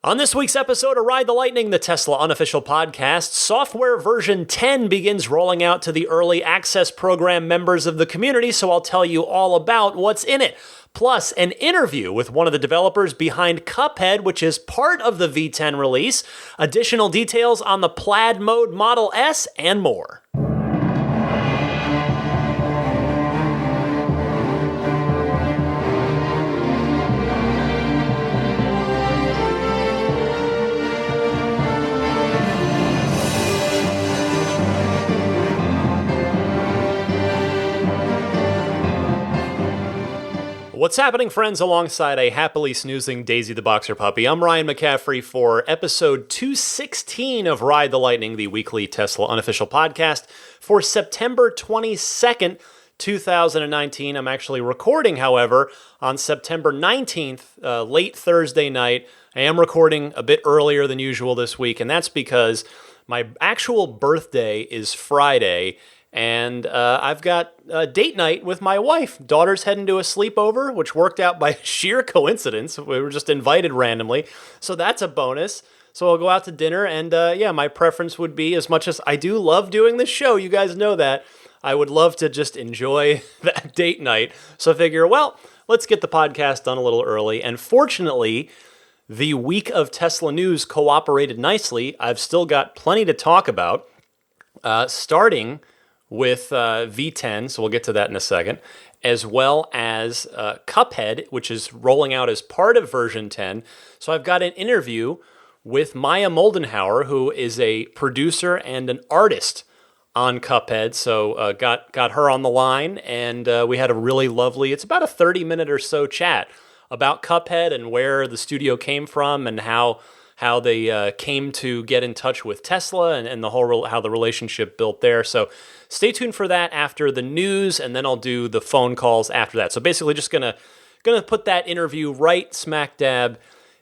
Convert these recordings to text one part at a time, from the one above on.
On this week's episode of Ride the Lightning, the Tesla unofficial podcast, software version 10 begins rolling out to the early access program members of the community, so I'll tell you all about what's in it. Plus, an interview with one of the developers behind Cuphead, which is part of the V10 release, additional details on the Plaid Mode Model S, and more. What's happening, friends? Alongside a happily snoozing Daisy the Boxer Puppy, I'm Ryan McCaffrey for episode 216 of Ride the Lightning, the weekly Tesla unofficial podcast for September 22nd, 2019. I'm actually recording, however, on September 19th, late Thursday night. I am recording a bit earlier than usual this week, and that's because my actual birthday is Friday, and I've got a date night with my wife. Daughter's heading to a sleepover, which worked out by sheer coincidence. We were just invited randomly, so that's a bonus. So I'll go out to dinner, and my preference would be, as much as I do love doing this show, you guys know that, I would love to just enjoy that date night. So I figure, well, let's get the podcast done a little early, and fortunately, the week of Tesla news cooperated nicely. I've still got plenty to talk about, starting with V10, so we'll get to that in a second, as well as Cuphead, which is rolling out as part of version 10. So I've got an interview with Maya Moldenhauer, who is a producer and an artist on Cuphead. So got her on the line, and we had a really lovely, it's about a 30-minute or so chat about Cuphead and where the studio came from and how they came to get in touch with Tesla and the whole how the relationship built there. So stay tuned for that after the news, and then I'll do the phone calls after that. So basically just gonna put that interview right smack dab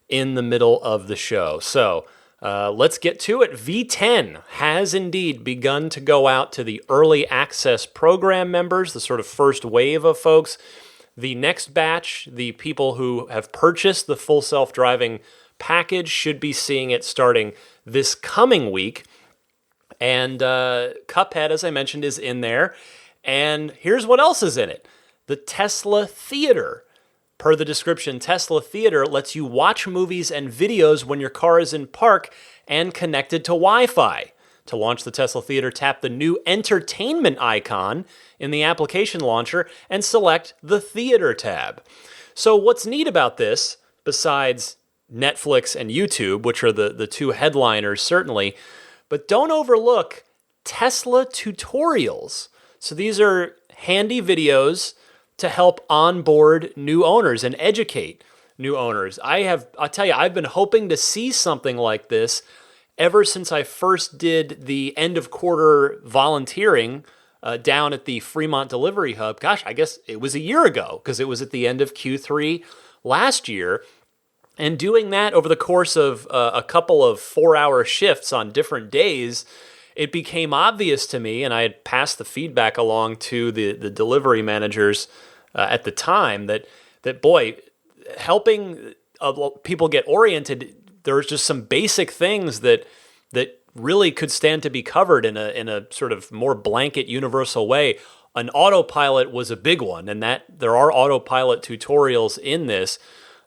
in the middle of the show. So let's get to it. V10 has indeed begun to go out to the early access program members, the sort of first wave of folks. The next batch, the people who have purchased the full self-driving package, should be seeing it starting this coming week. And Cuphead, as I mentioned, is in there. And here's what else is in it. The Tesla Theater. Per the description, Tesla Theater lets you watch movies and videos when your car is in park and connected to Wi-Fi. To launch the Tesla Theater, tap the new entertainment icon in the application launcher and select the Theater tab. So what's neat about this, besides Netflix and YouTube, which are the two headliners certainly, but don't overlook Tesla tutorials. So these are handy videos to help onboard new owners and educate new owners. I'll tell you, I've been hoping to see something like this ever since I first did the end of quarter volunteering down at the Fremont Delivery Hub. Gosh, I guess it was a year ago, because it was at the end of Q3 last year. And doing that over the course of a couple of 4-hour shifts on different days, it became obvious to me, and I had passed the feedback along to the delivery managers at the time, that boy, helping people get oriented, there's just some basic things that really could stand to be covered in a sort of more blanket, universal way. An autopilot was a big one, and that there are autopilot tutorials in this,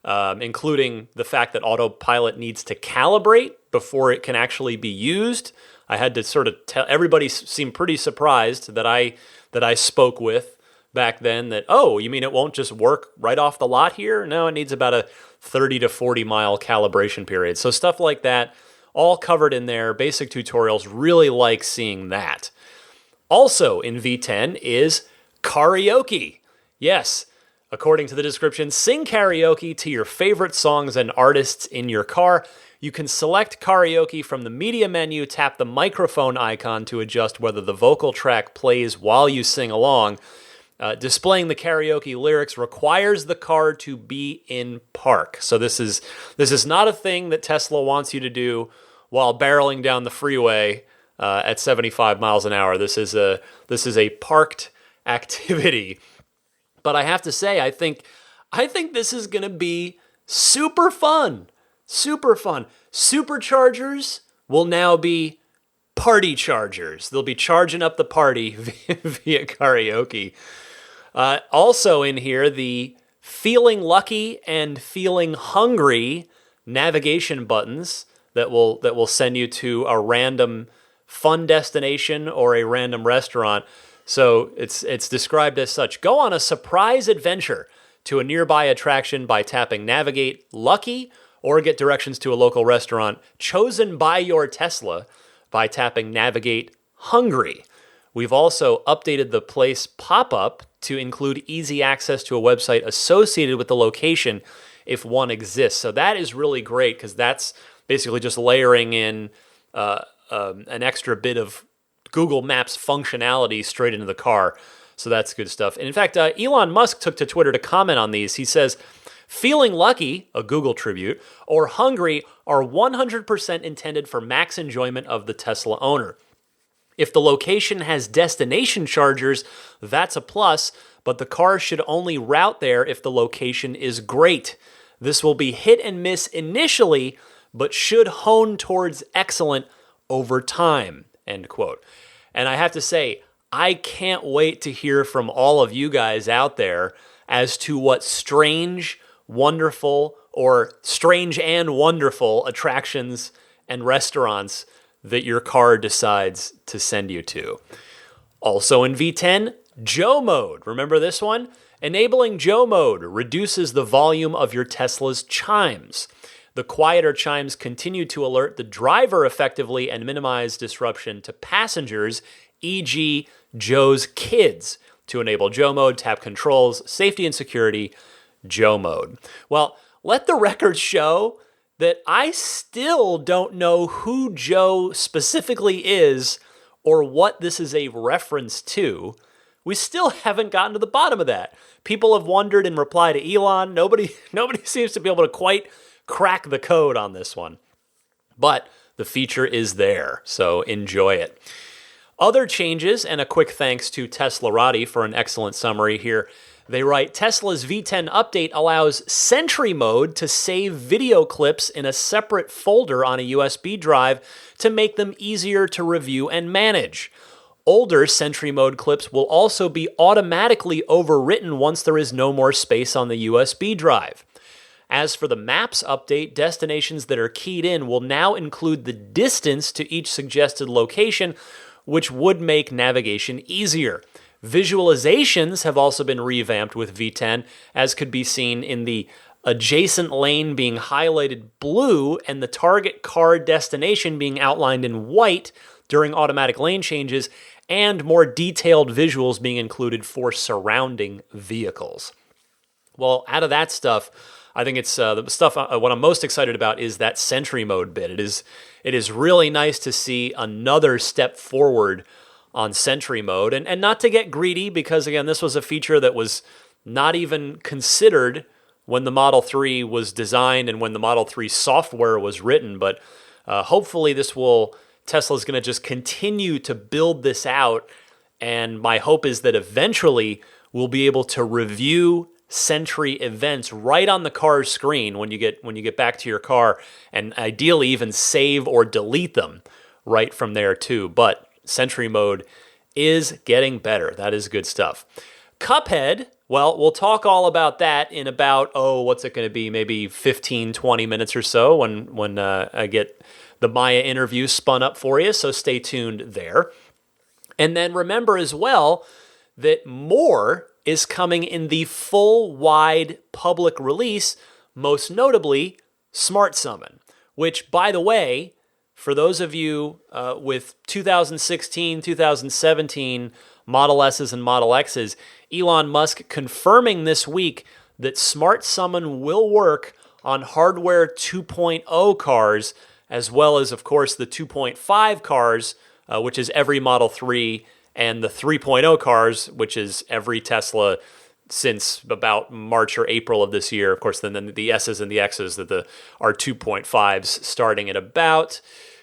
including the fact that autopilot needs to calibrate before it can actually be used. I had to sort of tell everybody, seemed pretty surprised that I spoke with back then, that, oh, you mean it won't just work right off the lot here? No, it needs about a 30 to 40 mile calibration period. So stuff like that, all covered in there, basic tutorials. Really like seeing that. Also in V10 is karaoke. Yes, according to the description, sing karaoke to your favorite songs and artists in your car. You can select karaoke from the media menu, tap the microphone icon to adjust whether the vocal track plays while you sing along. Displaying the karaoke lyrics requires the car to be in park. So this is not a thing that Tesla wants you to do while barreling down the freeway at 75 miles an hour. This is a parked activity. But I have to say, I think this is going to be super fun. Super fun. Superchargers will now be party chargers. They'll be charging up the party via karaoke. Also in here, the feeling lucky and feeling hungry navigation buttons that will send you to a random fun destination or a random restaurant. So it's described as such. Go on a surprise adventure to a nearby attraction by tapping Navigate Lucky, or get directions to a local restaurant chosen by your Tesla by tapping Navigate Hungry. We've also updated the place pop-up to include easy access to a website associated with the location if one exists. So that is really great because that's basically just layering in an extra bit of Google Maps functionality straight into the car. So that's good stuff. And in fact, Elon Musk took to Twitter to comment on these. He says, feeling lucky, a Google tribute, or hungry are 100% intended for max enjoyment of the Tesla owner. If the location has destination chargers, that's a plus, but the car should only route there if the location is great. This will be hit and miss initially, but should hone towards excellent over time, end quote. And I have to say, I can't wait to hear from all of you guys out there as to what strange, wonderful, or strange and wonderful attractions and restaurants that your car decides to send you to. Also in V10, Joe Mode. Remember this one? Enabling Joe Mode reduces the volume of your Tesla's chimes. The quieter chimes continue to alert the driver effectively and minimize disruption to passengers, e.g. Joe's kids. To enable Joe Mode, tap Controls, Safety and Security, Joe Mode. Well, let the record show that I still don't know who Joe specifically is or what this is a reference to. We still haven't gotten to the bottom of that. People have wondered in reply to Elon. Nobody seems to be able to quite crack the code on this one. But the feature is there, so enjoy it. Other changes, and a quick thanks to Teslarati for an excellent summary here. They write, Tesla's V10 update allows Sentry Mode to save video clips in a separate folder on a USB drive to make them easier to review and manage. Older Sentry Mode clips will also be automatically overwritten once there is no more space on the USB drive. As for the Maps update, destinations that are keyed in will now include the distance to each suggested location, which would make navigation easier. Visualizations have also been revamped with V10, as could be seen in the adjacent lane being highlighted blue and the target car destination being outlined in white during automatic lane changes, and more detailed visuals being included for surrounding vehicles. Well, out of that stuff, I think it's the stuff. What I'm most excited about is that Sentry Mode bit. It is really nice to see another step forward on Sentry Mode, and not to get greedy, because again, this was a feature that was not even considered when the Model 3 was designed and when the Model 3 software was written. But hopefully, Tesla's going to just continue to build this out, and my hope is that eventually we'll be able to review Sentry events right on the car's screen when you get back to your car, and ideally even save or delete them right from there too. But Sentry Mode is getting better. That is good stuff. Cuphead, well, we'll talk all about that in about, what's it going to be? Maybe 15, 20 minutes or so when I get the Maya interview spun up for you, so stay tuned there. And then remember as well that more is coming in the full wide public release, most notably Smart Summon, which, by the way, for those of you with 2016, 2017 Model S's and Model X's, Elon Musk confirming this week that Smart Summon will work on hardware 2.0 cars, as well as, of course, the 2.5 cars, which is every Model 3, and the 3.0 cars, which is every Tesla since about March or April of this year. Of course, then the S's and the X's that are 2.5s starting at about,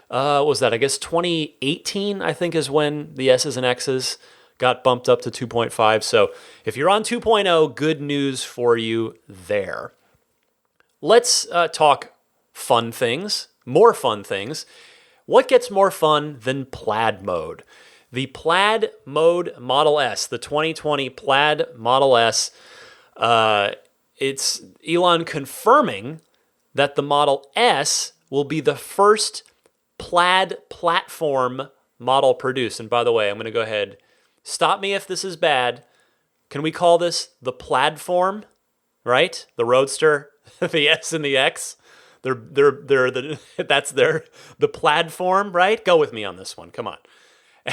was that, I guess, 2018, I think, is when the S's and X's got bumped up to 2.5. So if you're on 2.0, good news for you there. Let's talk fun things, more fun things. What gets more fun than Plaid Mode? The Plaid Mode Model S, the 2020 Plaid Model S, it's Elon confirming that the Model S will be the first Plaid platform model produced. And by the way, I'm going to go ahead, stop me if this is bad. Can we call this the Plaidform? Right? The Roadster, the S and the X. They're the Plaidform, right? Go with me on this one. Come on.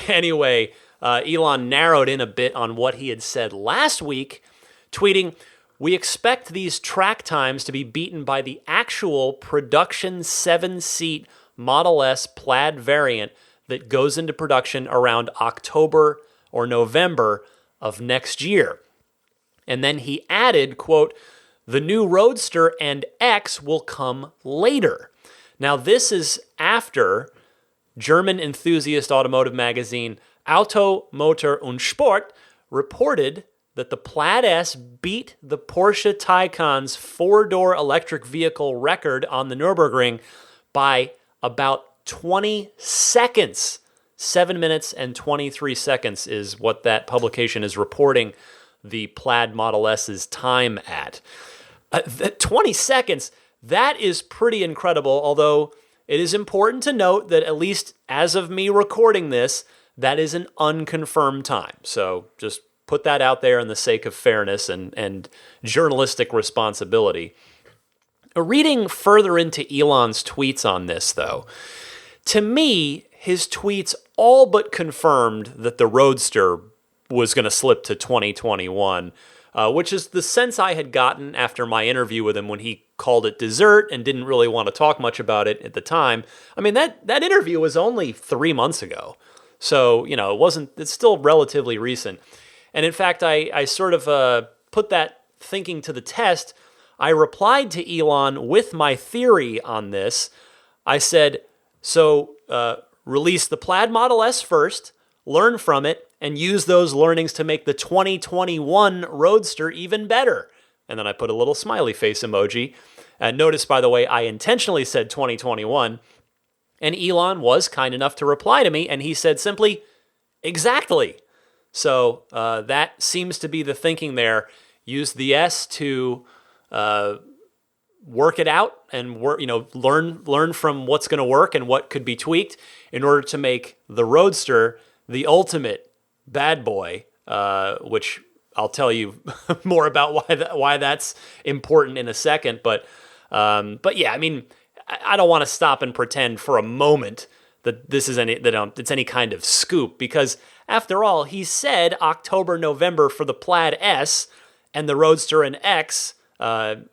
Anyway, Elon narrowed in a bit on what he had said last week, tweeting, "We expect these track times to be beaten by the actual production 7-seat Model S Plaid variant that goes into production around October or November of next year." And then he added, quote, "The new Roadster and X will come later." Now, this is after German enthusiast automotive magazine Auto, Motor und Sport reported that the Plaid S beat the Porsche Taycan's 4-door electric vehicle record on the Nürburgring by about 20 seconds. 7 minutes and 23 seconds is what that publication is reporting the Plaid Model S's time at. 20 seconds, that is pretty incredible, although it is important to note that at least as of me recording this, that is an unconfirmed time. So just put that out there in the sake of fairness and journalistic responsibility. Reading further into Elon's tweets on this, though, to me, his tweets all but confirmed that the Roadster was going to slip to 2021, which is the sense I had gotten after my interview with him when he called it dessert and didn't really want to talk much about it at the time. I mean, that interview was only 3 months ago. So, it's still relatively recent. And in fact, I sort of put that thinking to the test. I replied to Elon with my theory on this. I said, release the Plaid Model S first, learn from it, and use those learnings to make the 2021 Roadster even better. And then I put a little smiley face emoji. Notice, by the way, I intentionally said 2021. And Elon was kind enough to reply to me, and he said simply, exactly. So that seems to be the thinking there. Use the S to work it out and learn from what's going to work and what could be tweaked in order to make the Roadster the ultimate bad boy, which I'll tell you more about why that's important in a second. But yeah, I mean, I don't want to stop and pretend for a moment that this is it's any kind of scoop, because after all, he said October, November for the Plaid S and the Roadster and X,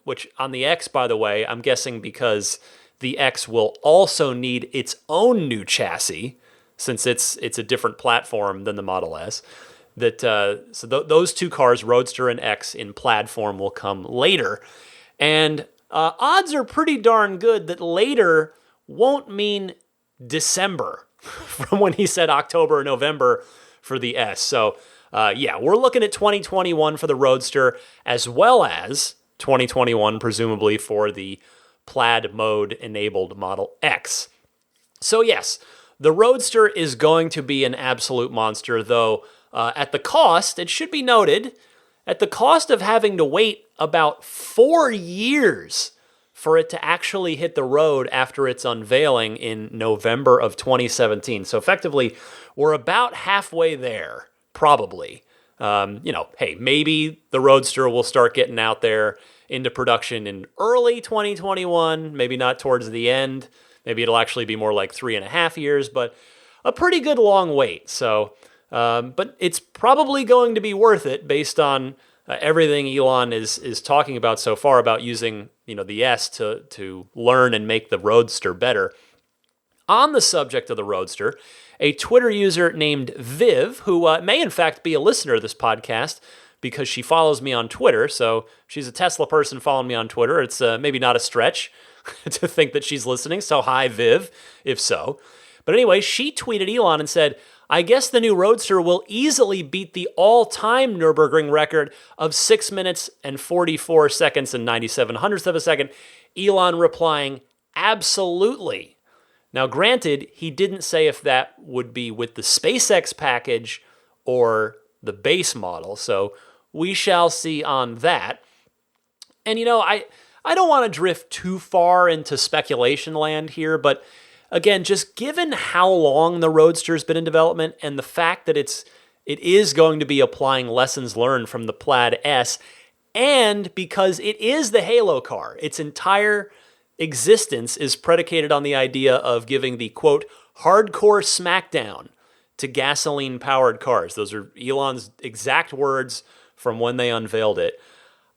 which on the X, by the way, I'm guessing because the X will also need its own new chassis, since it's a different platform than the Model S. Those two cars, Roadster and X in Plaid form, will come later. And odds are pretty darn good that later won't mean December from when he said October or November for the S. So yeah, we're looking at 2021 for the Roadster, as well as 2021 presumably for the Plaid mode enabled Model X. So yes, the Roadster is going to be an absolute monster, though at the cost, it should be noted, at the cost of having to wait about 4 years for it to actually hit the road after its unveiling in November of 2017. So effectively, we're about halfway there, probably. Hey, maybe the Roadster will start getting out there into production in early 2021, maybe not towards the end. Maybe it'll actually be more like 3.5 years, but a pretty good long wait. So, but it's probably going to be worth it based on everything Elon is talking about so far about using the S to learn and make the Roadster better. On the subject of the Roadster, a Twitter user named Viv, who may in fact be a listener of this podcast because she follows me on Twitter, so she's a Tesla person following me on Twitter. It's maybe not a stretch to think that she's listening, so hi Viv, if so. But anyway, she tweeted Elon and said, "I guess the new Roadster will easily beat the all-time Nürburgring record of 6 minutes and 44 seconds and 97 hundredths of a second." Elon replying, absolutely. Now, granted, he didn't say if that would be with the SpaceX package or the base model, so we shall see on that. And, I don't want to drift too far into speculation land here, but again, just given how long the Roadster's been in development and the fact that it is going to be applying lessons learned from the Plaid S, and because it is the Halo car, its entire existence is predicated on the idea of giving the, quote, hardcore smackdown to gasoline-powered cars. Those are Elon's exact words from when they unveiled it.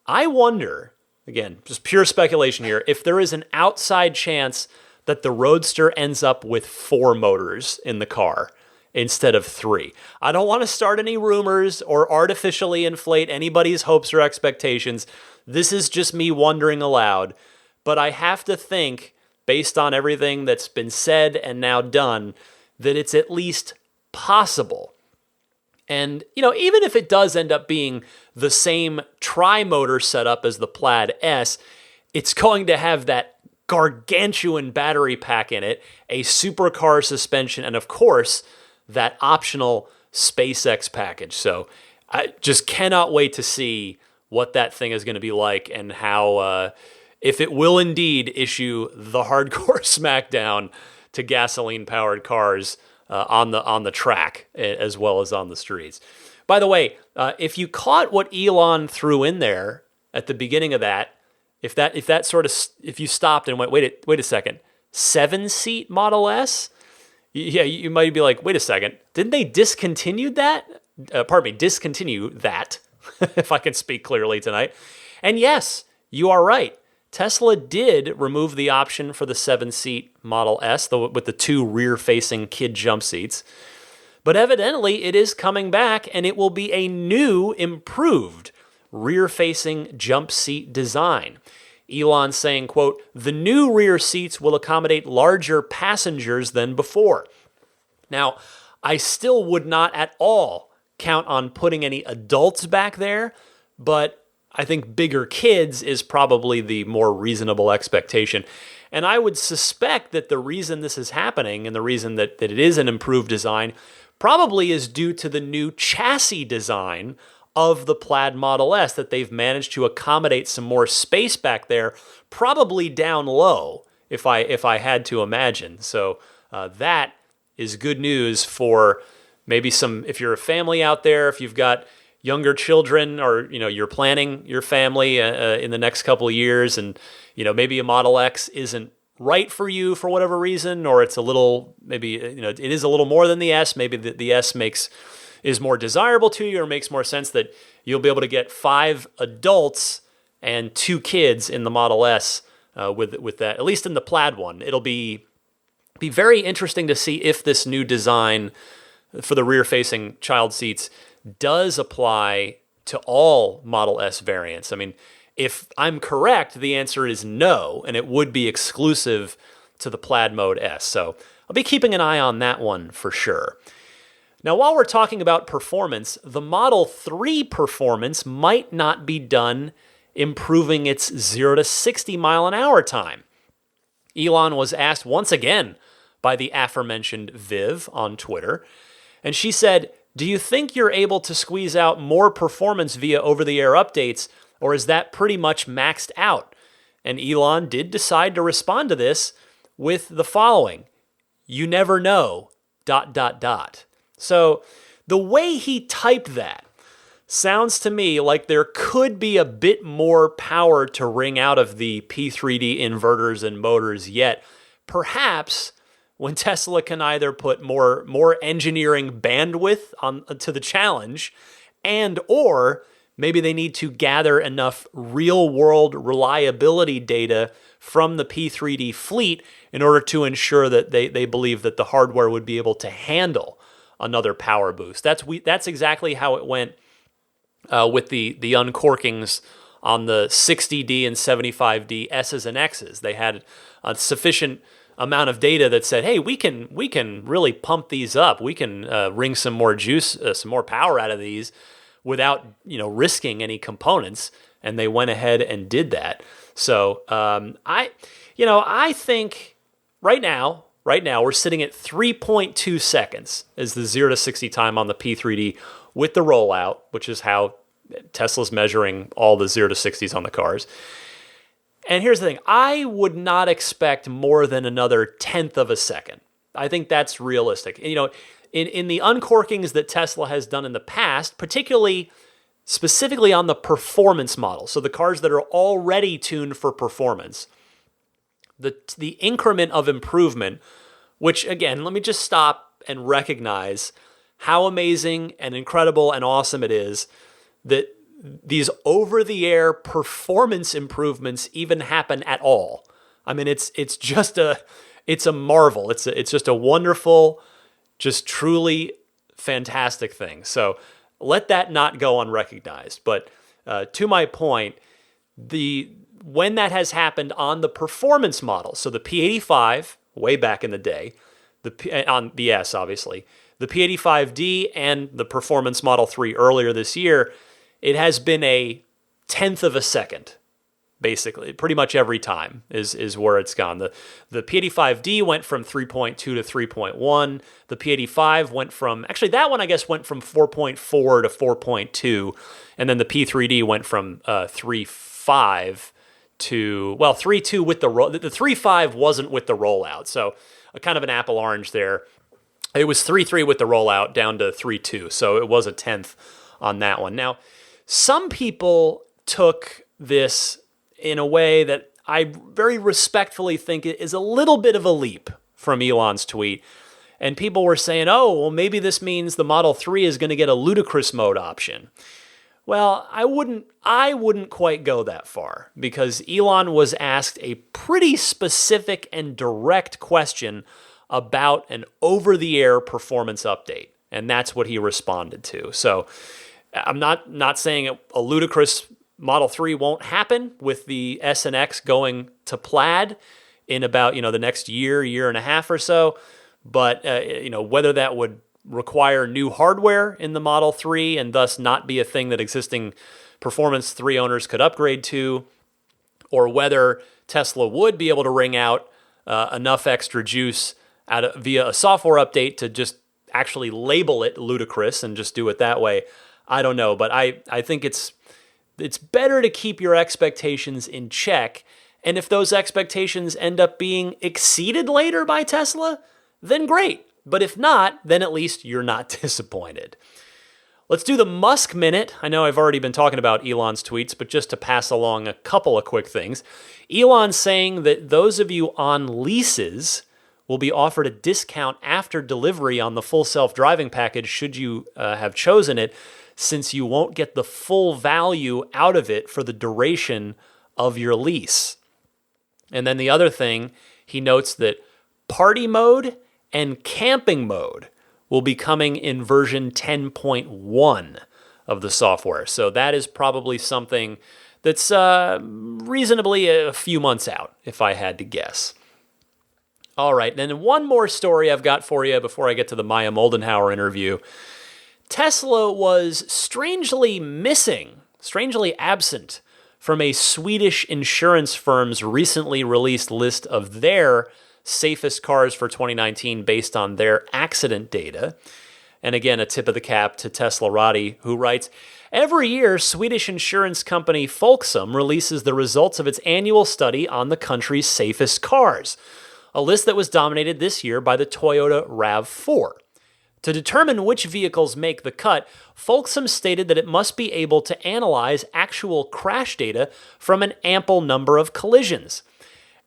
I wonder, again, just pure speculation here, if there is an outside chance that the Roadster ends up with 4 motors in the car instead of 3. I don't want to start any rumors or artificially inflate anybody's hopes or expectations. This is just me wondering aloud. But I have to think, based on everything that's been said and now done, that it's at least possible. And, even if it does end up being the same tri-motor setup as the Plaid S, it's going to have that gargantuan battery pack in it, a supercar suspension, and of course, that optional SpaceX package. So I just cannot wait to see what that thing is going to be like and how, if it will indeed issue the hardcore smackdown to gasoline-powered cars on the track as well as on the streets. By the way, if you caught what Elon threw in there at the beginning of that, if you stopped and went, wait a second, 7-seat Model S? Yeah, you might be like, wait a second, didn't they discontinue that? Discontinue that, if I can speak clearly tonight. And yes, you are right. Tesla did remove the option for the 7-seat Model S with the 2 rear-facing kid jump seats. But evidently, it is coming back, and it will be a new, improved rear-facing jump seat design. Elon saying, quote, the new rear seats will accommodate larger passengers than before. Now, I still would not at all count on putting any adults back there, but I think bigger kids is probably the more reasonable expectation. And I would suspect that the reason this is happening and the reason that it is an improved design probably is due to the new chassis design of the Plaid Model S, that they've managed to accommodate some more space back there, probably down low, if I had to imagine. So that is good news for maybe if you're a family out there, if you've got younger children, or you're planning your family in the next couple of years, and maybe a Model X isn't right for you for whatever reason, or it's a little, maybe it is a little more than the S. Maybe the S is more desirable to you, or makes more sense that you'll be able to get 5 adults and 2 kids in the Model S with that, at least in the Plaid one. It'll be very interesting to see if this new design for the rear-facing child seats does apply to all Model S variants. I mean, if I'm correct, the answer is no, and it would be exclusive to the Plaid Mode S. So I'll be keeping an eye on that one for sure. Now, while we're talking about performance, the Model 3 performance might not be done improving its 0 to 60 mile an hour time. Elon was asked once again by the aforementioned Viv on Twitter, and she said, do you think you're able to squeeze out more performance via over-the-air updates, or is that pretty much maxed out? And Elon did decide to respond to this with the following: you never know, ... So the way he typed that sounds to me like there could be a bit more power to wring out of the P3D inverters and motors yet. Perhaps when Tesla can either put more engineering bandwidth to the challenge, or maybe they need to gather enough real-world reliability data from the P3D fleet in order to ensure that they believe that the hardware would be able to handle another power boost. That's exactly how it went with the uncorkings on the 60D and 75D S's and X's. They had a sufficient amount of data that said, hey, we can really pump these up. We can wring some more juice, some more power out of these without risking any components. And they went ahead and did that. So I think right now we're sitting at 3.2 seconds as the 0 to 60 time on the P3D with the rollout, which is how Tesla's measuring all the 0 to 60s on the cars. And here's the thing. I would not expect more than another tenth of a second. I think that's realistic. In the uncorkings that Tesla has done in the past, specifically on the performance model, so the cars that are already tuned for performance, the increment of improvement, which again, let me just stop and recognize how amazing and incredible and awesome it is that these over-the-air performance improvements even happen at all. I mean, it's a marvel. It's just a wonderful, just truly fantastic thing. So let that not go unrecognized. But to my point, when that has happened on the performance model, so the P85 way back in the day, on the S obviously, the P85D and the Performance Model 3 earlier this year, it has been a tenth of a second, basically. Pretty much every time is where it's gone. The P85D went from 3.2 to 3.1. The P85 went from 4.4 to 4.2. And then the P3D went from 3.5 to, 3.2 with the 3.5 wasn't with the rollout. So a kind of an apple orange there. It was 3.3 with the rollout down to 3.2. So it was a tenth on that one. Now, some people took this in a way that I very respectfully think is a little bit of a leap from Elon's tweet. And people were saying, maybe this means the Model 3 is going to get a ludicrous mode option. Well, I wouldn't quite go that far, because Elon was asked a pretty specific and direct question about an over-the-air performance update, and that's what he responded to. So I'm not saying a ludicrous Model 3 won't happen with the S and X going to Plaid in about the next year and a half or so, but whether that would require new hardware in the Model 3 and thus not be a thing that existing Performance 3 owners could upgrade to, or whether Tesla would be able to wring out enough extra juice via a software update to just actually label it ludicrous and just do it that way, I don't know. But I think it's better to keep your expectations in check, and if those expectations end up being exceeded later by Tesla, then great. But if not, then at least you're not disappointed. Let's do the Musk Minute. I know I've already been talking about Elon's tweets, but just to pass along a couple of quick things. Elon's saying that those of you on leases will be offered a discount after delivery on the full self-driving package should you have chosen it, since you won't get the full value out of it for the duration of your lease. And then the other thing, he notes that party mode and camping mode will be coming in version 10.1 of the software. So that is probably something that's reasonably a few months out, if I had to guess. All right, then one more story I've got for you before I get to the Maya Moldenhauer interview. Tesla was strangely absent from a Swedish insurance firm's recently released list of their safest cars for 2019 based on their accident data. And again, a tip of the cap to Teslarati, who writes, every year, Swedish insurance company Folksam releases the results of its annual study on the country's safest cars, a list that was dominated this year by the Toyota RAV4. To determine which vehicles make the cut, Folksam stated that it must be able to analyze actual crash data from an ample number of collisions.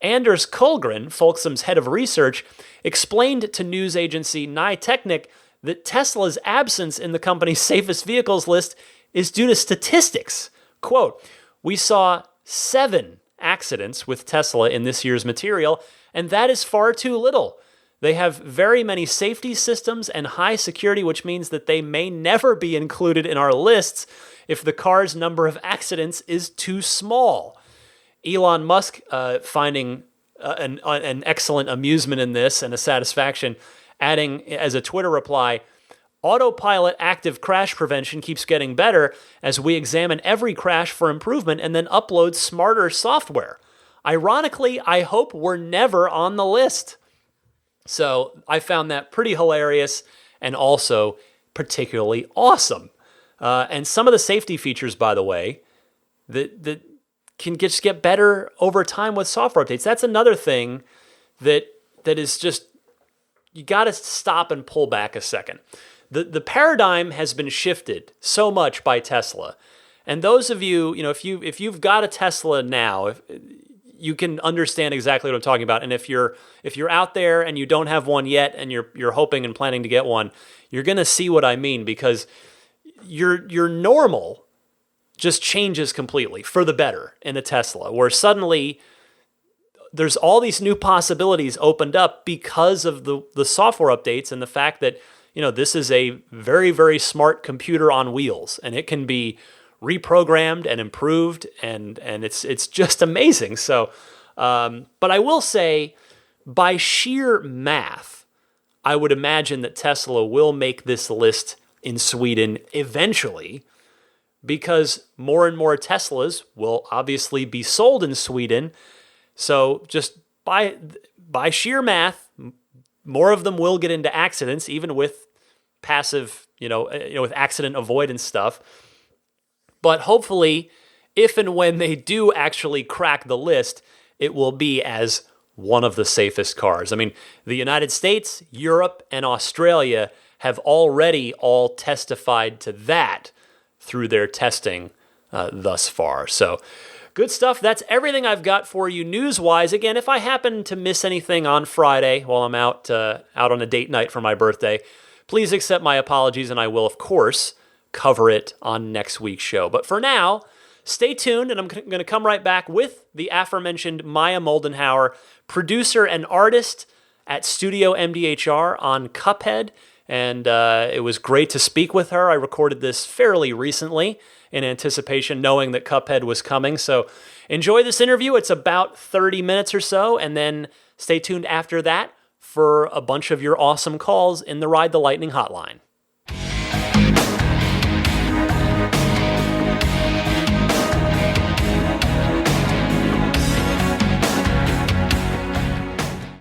Anders Kullgren, Folksam's head of research, explained to news agency Ny Teknik that Tesla's absence in the company's safest vehicles list is due to statistics. Quote, we saw 7 accidents with Tesla in this year's material, and that is far too little. They have very many safety systems and high security, which means that they may never be included in our lists if the car's number of accidents is too small. Elon Musk finding an excellent amusement in this and a satisfaction, adding as a Twitter reply, autopilot active crash prevention keeps getting better as we examine every crash for improvement and then upload smarter software. ironically, I hope were never on the list. So I found that pretty hilarious and also particularly awesome. And some of the safety features, by the way, that can just get better over time with software updates. That's another thing that is just, you got to stop and pull back a second. The paradigm has been shifted so much by Tesla. And those of you, if you've got a Tesla now, you can understand exactly what I'm talking about. And if you're out there and you don't have one yet and you're hoping and planning to get one, you're going to see what I mean, because your normal just changes completely for the better in a Tesla, where suddenly there's all these new possibilities opened up because of the software updates and the fact that, this is a very, very smart computer on wheels, and it can be reprogrammed and improved, and it's just amazing. So, but I will say, by sheer math, I would imagine that Tesla will make this list in Sweden eventually, because more and more Teslas will obviously be sold in Sweden. So just by sheer math, more of them will get into accidents, even with passive, with accident avoidance stuff. But hopefully, if and when they do actually crack the list, it will be as one of the safest cars. I mean, the United States, Europe, and Australia have already all testified to that through their testing thus far. So, good stuff. That's everything I've got for you news-wise. Again, if I happen to miss anything on Friday while I'm out on a date night for my birthday, please accept my apologies, and I will, of course, cover it on next week's show. But for now, stay tuned, and I'm going to come right back with the aforementioned Maya Moldenhauer, producer and artist at Studio MDHR on Cuphead. And it was great to speak with her. I recorded this fairly recently in anticipation, knowing that Cuphead was coming. So enjoy this interview. It's about 30 minutes or so, and then stay tuned after that for a bunch of your awesome calls in the Ride the Lightning hotline.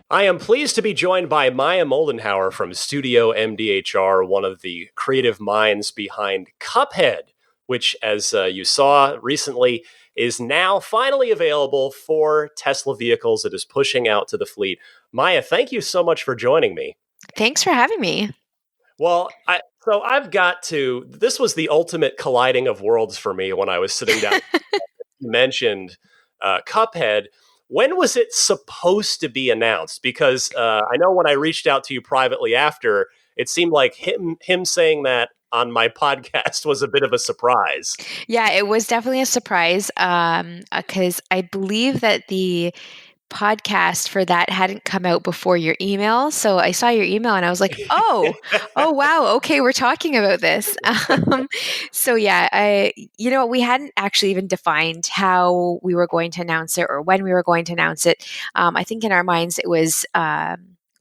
I am pleased to be joined by Maya Moldenhauer from Studio MDHR, one of the creative minds behind Cuphead, which, as you saw recently, is now finally available for Tesla vehicles. It is pushing out to the fleet. Maya, thank you so much for joining me. Thanks for having me. Well, this was the ultimate colliding of worlds for me when I was sitting down. You mentioned Cuphead. When was it supposed to be announced? Because I know when I reached out to you privately after, it seemed like him saying that on my podcast was a bit of a surprise. Yeah, it was definitely a surprise because I believe that the podcast for that hadn't come out before your email. So I saw your email and I was like, oh wow, okay, we're talking about this. So yeah, we hadn't actually even defined how we were going to announce it or when we were going to announce it. I think in our minds it was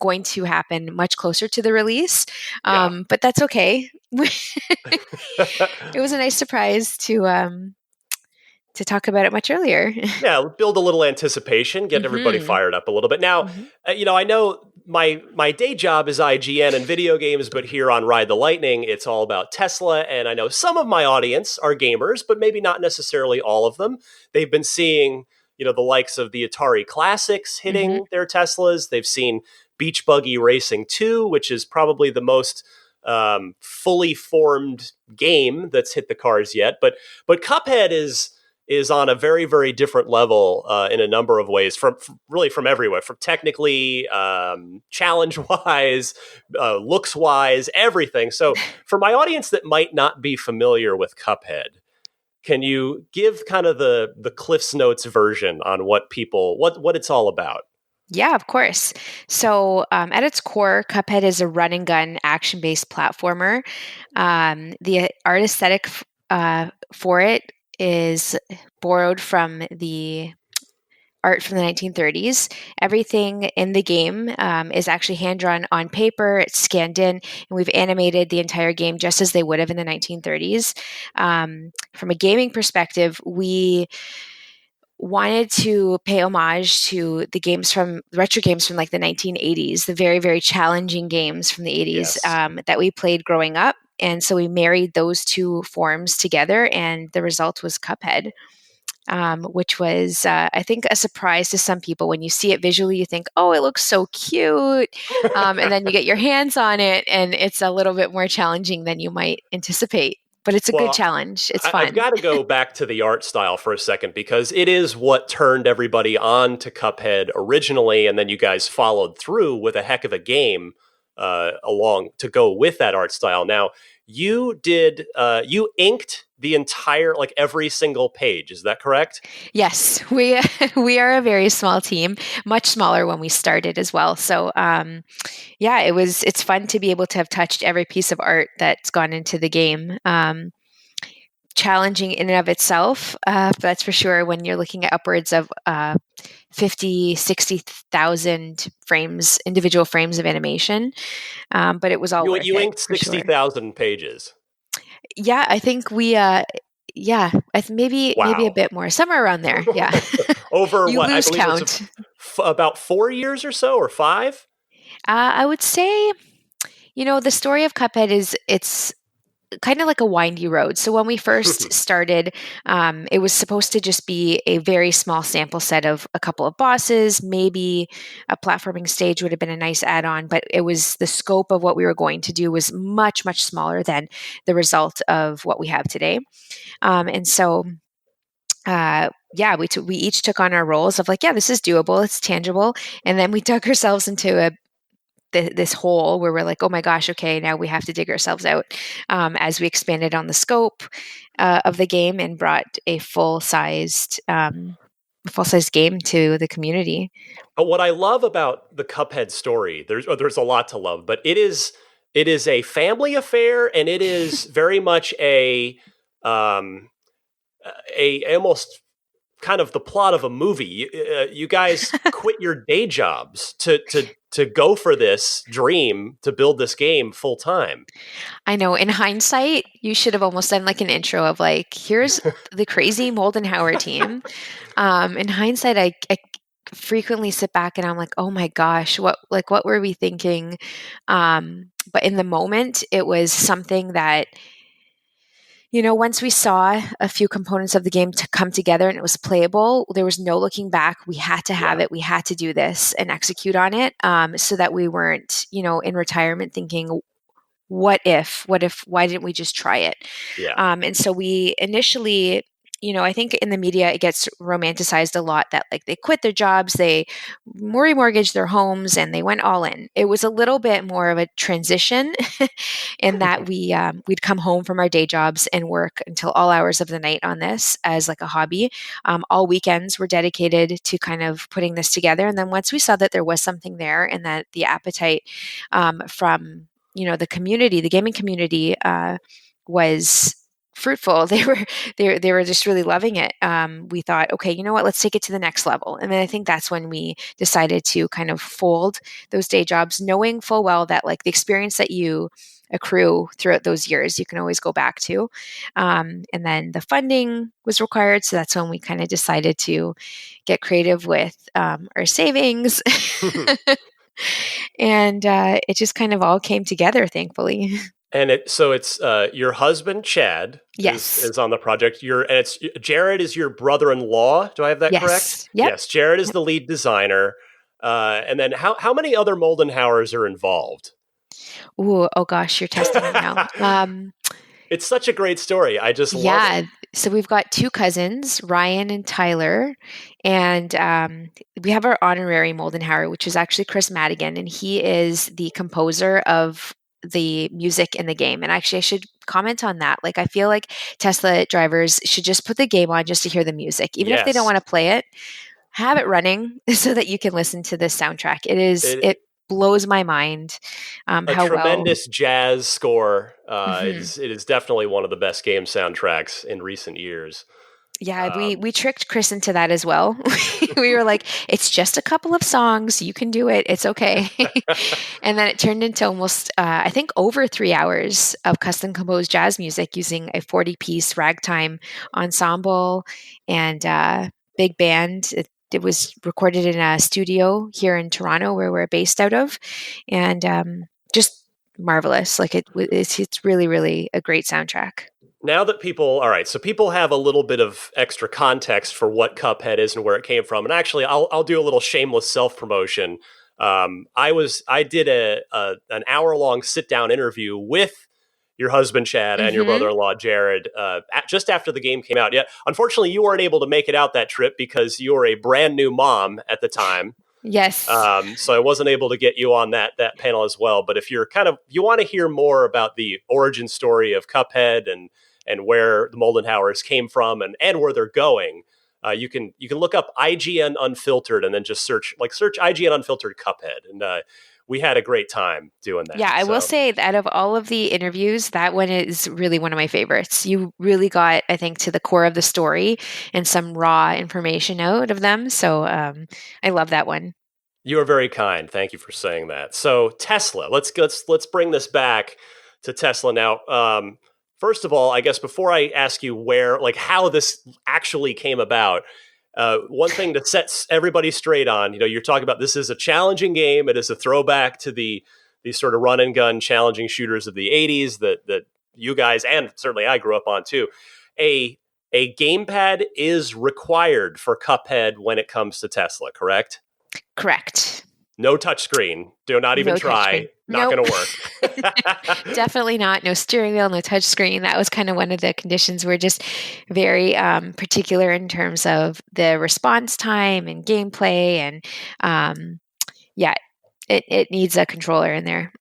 going to happen much closer to the release, but that's okay. It was a nice surprise to talk about it much earlier. Yeah, build a little anticipation, get everybody fired up a little bit. Now, I know my day job is IGN and video games, but here on Ride the Lightning, it's all about Tesla. And I know some of my audience are gamers, but maybe not necessarily all of them. They've been seeing, the likes of the Atari Classics hitting their Teslas. They've seen Beach Buggy Racing 2, which is probably the most fully formed game that's hit the cars yet. But Cuphead is on a very, very different level in a number of ways, from everywhere, from technically, challenge-wise, looks-wise, everything. So for my audience that might not be familiar with Cuphead, can you give kind of the Cliff's Notes version on what it's all about? Yeah, of course. So at its core, Cuphead is a run-and-gun action-based platformer. The art aesthetic for it is borrowed from the art from the 1930s. Everything in the game is actually hand-drawn on paper. It's scanned in, and we've animated the entire game just as they would have in the 1930s. From a gaming perspective, we wanted to pay homage to the retro games from like the 1980s, the very, very challenging games from the 80s Yes. that we played growing up. And so we married those two forms together, and the result was Cuphead, which was, I think, a surprise to some people. When you see it visually, you think, oh, it looks so cute. And then you get your hands on it, and it's a little bit more challenging than you might anticipate. But it's a good challenge. It's fun. I've got to go back to the art style for a second, because it is what turned everybody on to Cuphead originally, and then you guys followed through with a heck of a game along to go with that art style. Now, you inked the entire, like every single page. Is that correct? Yes, we we are a very small team, much smaller when we started as well. So yeah, it's fun to be able to have touched every piece of art that's gone into the game. Challenging in and of itself, that's for sure, when you're looking at upwards of 50, 60,000 frames, individual frames of animation. But it was all worth You it, inked for sure. 60,000 pages. Yeah, I think we maybe a bit more, somewhere around there. Yeah. Over You what I lose believe count. was about 4 years or so, or 5. I would say, the story of Cuphead it's kind of like a windy road. So when we first started, it was supposed to just be a very small sample set of a couple of bosses. Maybe a platforming stage would have been a nice add-on, but it was the scope of what we were going to do was much, much smaller than the result of what we have today. And so we each took on our roles of like, yeah, this is doable, it's tangible. And then we dug ourselves into this hole where we're like, oh my gosh, okay, now we have to dig ourselves out, as we expanded on the scope of the game and brought a full-sized game to the community. But what I love about the Cuphead story, there's a lot to love, but it is a family affair, and it is very much a almost kind of the plot of a movie. You guys quit your day jobs to go for this dream to build this game full time. I know. In hindsight, you should have almost done like an intro of like, here's the crazy Moldenhauer team. In hindsight, I frequently sit back and I'm like, oh my gosh, what were we thinking? But in the moment, it was something that, once we saw a few components of the game to come together and it was playable, there was no looking back. We had to have it. We had to do this and execute on it, so that we weren't, in retirement thinking, why didn't we just try it? Yeah. And so we initially, I think in the media, it gets romanticized a lot that like they quit their jobs, they remortgaged their homes, and they went all in. It was a little bit more of a transition in that we'd come home from our day jobs and work until all hours of the night on this as like a hobby. All weekends were dedicated to kind of putting this together. And then once we saw that there was something there and that the appetite from the community, the gaming community, was fruitful. They were just really loving it. We thought, okay, you know what? Let's take it to the next level. And then I think that's when we decided to kind of fold those day jobs, knowing full well that like the experience that you accrue throughout those years, you can always go back to. And then the funding was required. So that's when we kind of decided to get creative with our savings. And it just kind of all came together, thankfully. And it's your husband Chad, yes, is on the project. Jared is your brother-in-law. Do I have that correct? Yep. Yes, Jared is the lead designer. And then how many other Moldenhauers are involved? Ooh, oh gosh, you're testing me now. It's such a great story. I just love it. So we've got two cousins, Ryan and Tyler, and we have our honorary Moldenhauer, which is actually Chris Madigan, and he is the composer of the music in the game. And actually, I should comment on that. Like, I feel like Tesla drivers should just put the game on just to hear the music, even if they don't want to play it. Have it running so that you can listen to this soundtrack. It blows my mind. A tremendous jazz score. It is definitely one of the best game soundtracks in recent years. Yeah, we tricked Chris into that as well. We were like, it's just a couple of songs. You can do it. It's okay. And then it turned into almost, I think, over 3 hours of custom composed jazz music using a 40-piece ragtime ensemble and big band. It was recorded in a studio here in Toronto, where we're based out of, and just marvelous. Like it's really, really a great soundtrack. Now that all right, so people have a little bit of extra context for what Cuphead is and where it came from. And actually, I'll do a little shameless self promotion. I did an hour long sit down interview with your husband Chad and your brother in law Jared just after the game came out. Yeah, unfortunately, you weren't able to make it out that trip because you were a brand new mom at the time. Yes. So I wasn't able to get you on that panel as well. But if you want to hear more about the origin story of Cuphead and where the Moldenhauers came from and where they're going, you can look up IGN Unfiltered and then just search IGN Unfiltered Cuphead. And we had a great time doing that. Yeah, I will say that out of all of the interviews, that one is really one of my favorites. You really got, I think, to the core of the story and some raw information out of them. So I love that one. You are very kind. Thank you for saying that. So Tesla, let's bring this back to Tesla now. First of all, I guess before I ask you how this actually came about, one thing to set everybody straight on, you're talking about this is a challenging game. It is a throwback to these sort of run and gun challenging shooters of the 80s that you guys, and certainly I grew up on too. A gamepad is required for Cuphead when it comes to Tesla, correct? Correct. No touchscreen. Do not even try. Not going to work. Definitely not. No steering wheel, no touch screen. That was kind of one of the conditions. We're just very particular in terms of the response time and gameplay. And it needs a controller in there.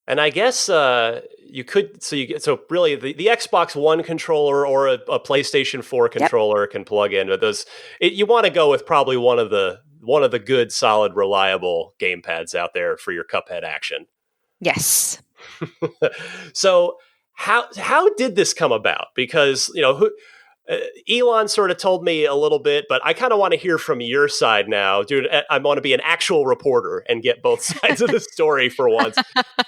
And I guess you could, so really the Xbox One controller or a PlayStation 4 controller can plug in. But you want to go with probably one of the good, solid, reliable gamepads out there for your Cuphead action. Yes. So how did this come about? Because Elon sort of told me a little bit, but I kind of want to hear from your side now, dude. I want to be an actual reporter and get both sides of the story for once,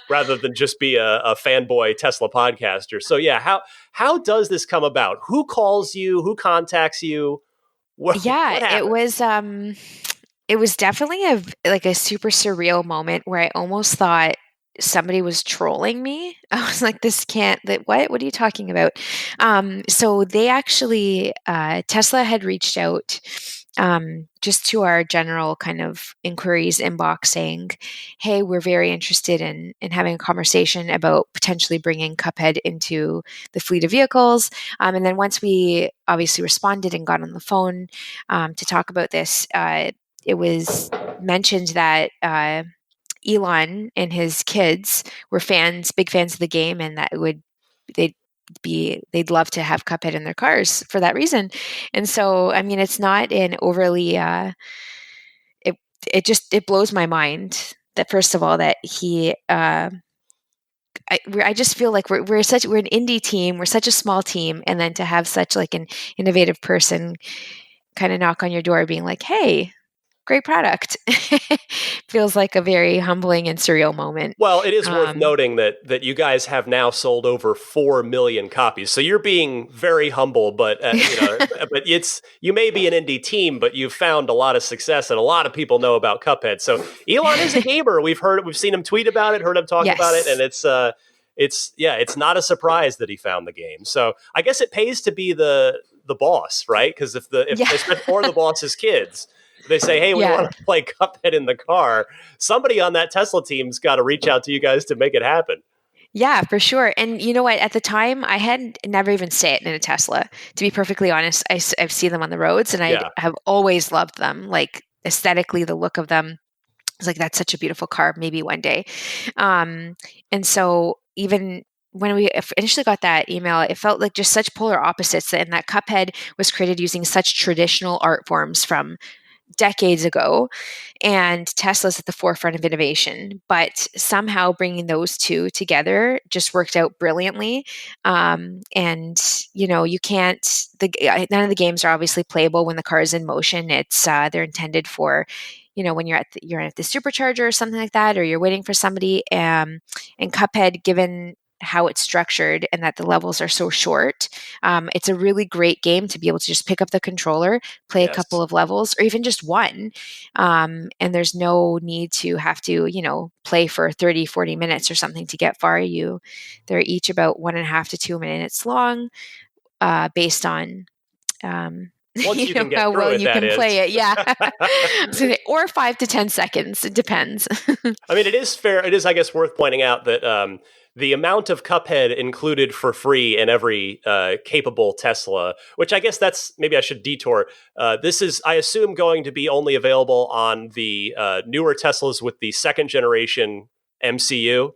rather than just be a fanboy Tesla podcaster. So yeah, how does this come about? Who calls you? Who contacts you? What it was definitely a super surreal moment where I almost thought somebody was trolling me. I was like, what are you talking about? So they actually, Tesla had reached out just to our general kind of inquiries inbox saying, hey, we're very interested in having a conversation about potentially bringing Cuphead into the fleet of vehicles. And then once we obviously responded and got on the phone to talk about this, it was mentioned that Elon and his kids were big fans of the game, and that they'd love to have Cuphead in their cars for that reason. And so, I mean, it's not an overly, it blows my mind that first of all, that I just feel like we're an indie team. We're such a small team. And then to have such like an innovative person kind of knock on your door being like, hey, great product. Feels like a very humbling and surreal moment. Well, it is worth noting that you guys have now sold over 4 million copies. So you're being very humble, but but you may be an indie team, but you've found a lot of success and a lot of people know about Cuphead. So Elon is a gamer. We've seen him tweet about it, heard him talk about it, and it's not a surprise that he found the game. So I guess it pays to be the boss, right? Because if or the boss's kids, they say, hey, we want to play Cuphead in the car, somebody on that Tesla team's got to reach out to you guys to make it happen. Yeah, for sure. And you know what? At the time, I had never even sat in a Tesla. To be perfectly honest, I've seen them on the roads, and I have always loved them. Like aesthetically, the look of them. It's like, that's such a beautiful car. Maybe one day. And so even when we initially got that email, it felt like just such polar opposites. And that Cuphead was created using such traditional art forms from decades ago, and Tesla's at the forefront of innovation, but somehow bringing those two together just worked out brilliantly. And you can't, none of the games are obviously playable when the car is in motion. It's they're intended for when you're at the supercharger or something like that, or you're waiting for somebody. And Cuphead, given how it's structured and that the levels are so short. It's a really great game to be able to just pick up the controller, play a couple of levels, or even just one. And there's no need to have to, play for 30, 40 minutes or something to get far. They're each about 1.5 to 2 minutes long, based on, once you can get how through well it, you can is. play it. Yeah. Or 5 to 10 seconds. It depends. I mean, it is fair. It is, I guess, worth pointing out that the amount of Cuphead included for free in every capable Tesla, which I guess maybe I should detour. This is, I assume, going to be only available on the newer Teslas with the second generation MCU.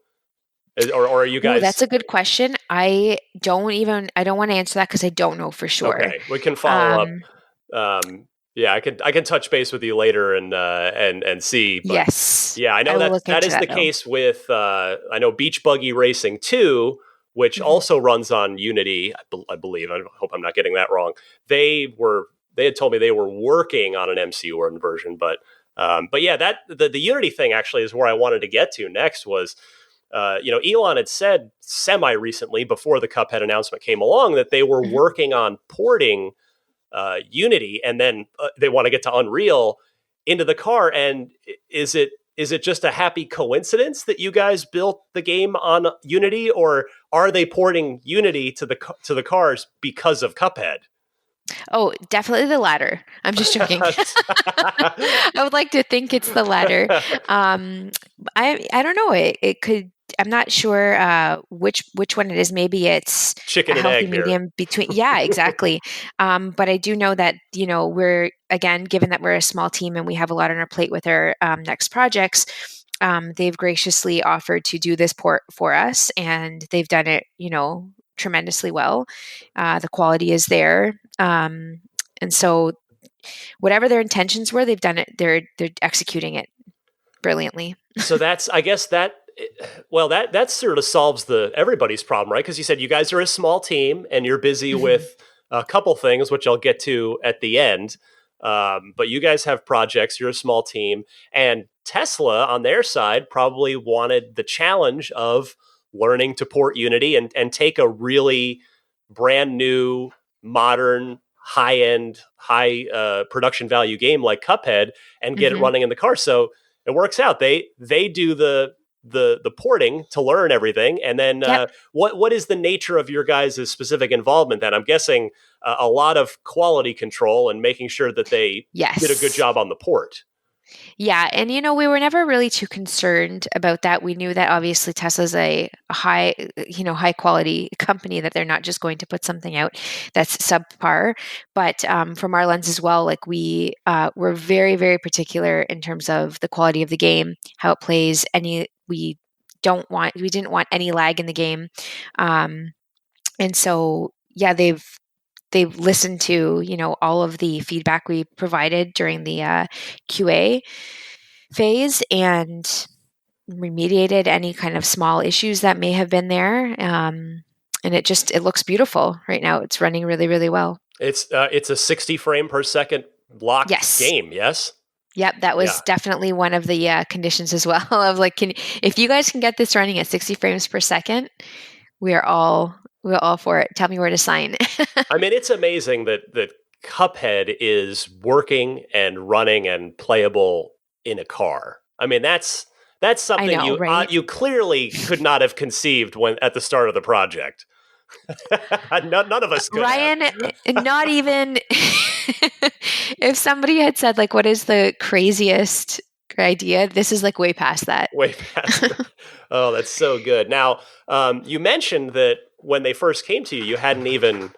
Or are you guys? Ooh, that's a good question. I don't want to answer that because I don't know for sure. Okay, we can follow up. Yeah, I can touch base with you later and see. But yes. Yeah, I know that is the case with I know Beach Buggy Racing 2, which also runs on Unity, I believe. I hope I'm not getting that wrong. They had told me they were working on an MCU version, but yeah, that the Unity thing actually is where I wanted to get to next. Was Elon had said semi-recently, before the Cuphead announcement came along, that they were working on porting Unity, and then they want to get to Unreal into the car. And is it just a happy coincidence that you guys built the game on Unity, or are they porting Unity to the cars because of Cuphead? Oh, definitely the latter. I'm just joking. I would like to think it's the latter. I don't know. It could. I'm not sure which one it is. Maybe it's chicken a healthy and egg medium here. between. Yeah, exactly. But I do know that we're, again, given that we're a small team and we have a lot on our plate with our next projects. They've graciously offered to do this port for us, and they've done it, tremendously well. The quality is there, and so whatever their intentions were, they've done it. They're executing it brilliantly. So that's, I guess that sort of solves everybody's problem, right? Because you said you guys are a small team and you're busy with a couple things, which I'll get to at the end. But you guys have projects. You're a small team, and Tesla on their side probably wanted the challenge of learning to port Unity and take a really brand new, modern, high-end, high production value game like Cuphead and get it running in the car. So it works out. They do the porting to learn everything, and then what is the nature of your guys' specific involvement? Then I'm guessing a lot of quality control and making sure that they did a good job on the port. Yeah. And, we were never really too concerned about that. We knew that obviously Tesla's a high quality company, that they're not just going to put something out that's subpar. But from our lens as well, like we're very, very particular in terms of the quality of the game, how it plays. We didn't want any lag in the game. And so, yeah, they've listened to, all of the feedback we provided during the QA phase and remediated any kind of small issues that may have been there. And it looks beautiful right now. It's running really, really well. It's a 60 frame per second locked game. Yes. Yep, that was definitely one of the conditions as well. Of like, if you guys can get this running at 60 frames per second, we're all for it. Tell me where to sign. I mean, it's amazing that Cuphead is working and running and playable in a car. I mean, that's something you clearly could not have conceived when at the start of the project. None of us could. Ryan, not even if somebody had said, like, what is the craziest idea? This is like way past that. Way past that. Oh, that's so good. Now, you mentioned that when they first came to you, you hadn't even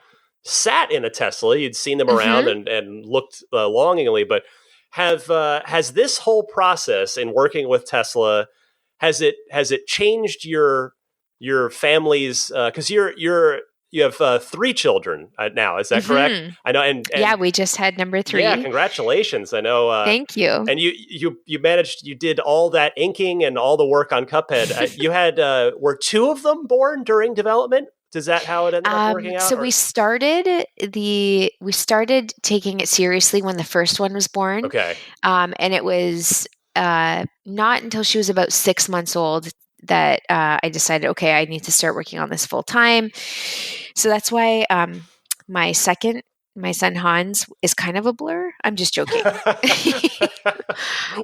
sat in a Tesla. You'd seen them around and looked longingly. But has this whole process in working with Tesla, has it changed your family's? Because you have 3 children now. Is that correct? I know. And yeah, we just had number 3. Yeah, congratulations. I know. Thank you. And you managed. You did all that inking and all the work on Cuphead. You had were 2 of them born during development? Is that how it ended up working out? So we started taking it seriously when the first one was born. Okay. And it was not until she was about 6 months old that I decided, okay, I need to start working on this full time. So that's why my son Hans is kind of a blur. I'm just joking.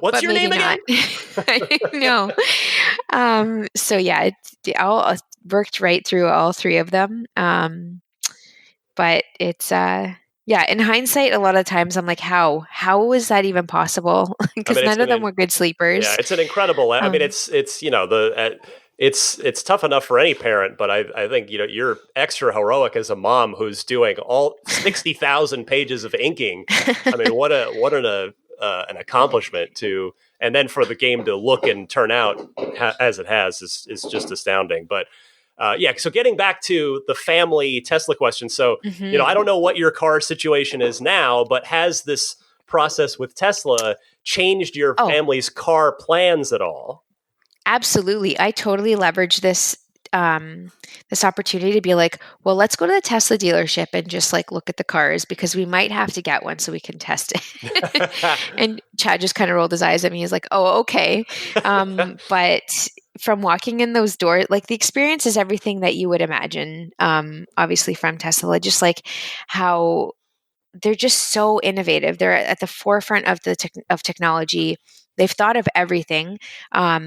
What's but your name maybe again? not. I know. So yeah, it all worked right through all three of them. But it's yeah, in hindsight, a lot of times I'm like, how was that even possible? I Because mean, none of them were good yeah, sleepers. it's an incredible. I mean, it's it's tough enough for any parent, but I think you're extra heroic as a mom who's doing all 60,000 pages of inking. I mean, an accomplishment to, and then for the game to look and turn out as it has is just astounding. But yeah, so getting back to the family Tesla question. So, I don't know what your car situation is now, but has this process with Tesla changed your Oh, family's car plans at all? absolutely. I totally leveraged this opportunity to be like, well, let's go to the Tesla dealership and just like look at the cars because we might have to get one so we can test it. And Chad just kind of rolled his eyes at me. He's like, oh, okay. But from walking in those doors, like the experience is everything that you would imagine, obviously from Tesla, just like how they're just so innovative. They're at the forefront of of technology. They've thought of everything.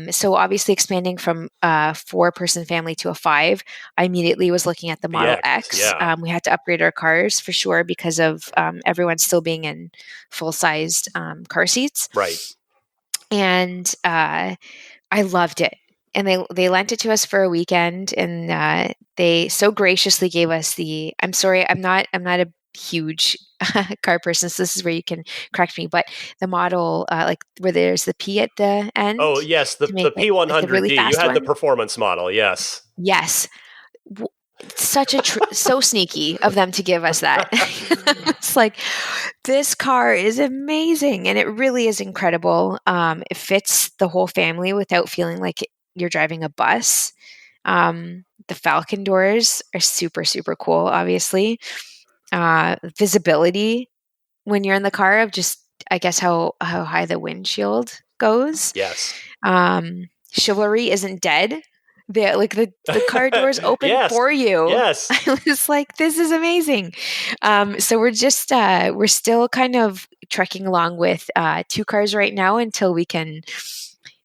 So obviously expanding from a 4-person family to a 5, I immediately was looking at the Model X. Yeah. We had to upgrade our cars for sure because of everyone still being in full-sized car seats. Right. And I loved it. And they lent it to us for a weekend, and they so graciously gave us the. I'm sorry, I'm not a huge car person, so this is where you can correct me. But the model, like where there's the P at the end, Oh yes, to make the it like the really P100D. You fast had the one. performance model. Yes. Yes, such a so sneaky of them to give us that. It's like this car is amazing, and it really is incredible. It fits the whole family without feeling like you're driving a bus. The Falcon doors are super super cool. Obviously, visibility when you're in the car of just I guess how high the windshield goes. Yes. Chivalry isn't dead. The car doors open Yes. for you. Yes. I was like, this is amazing. So we're still kind of trekking along with 2 cars right now until we can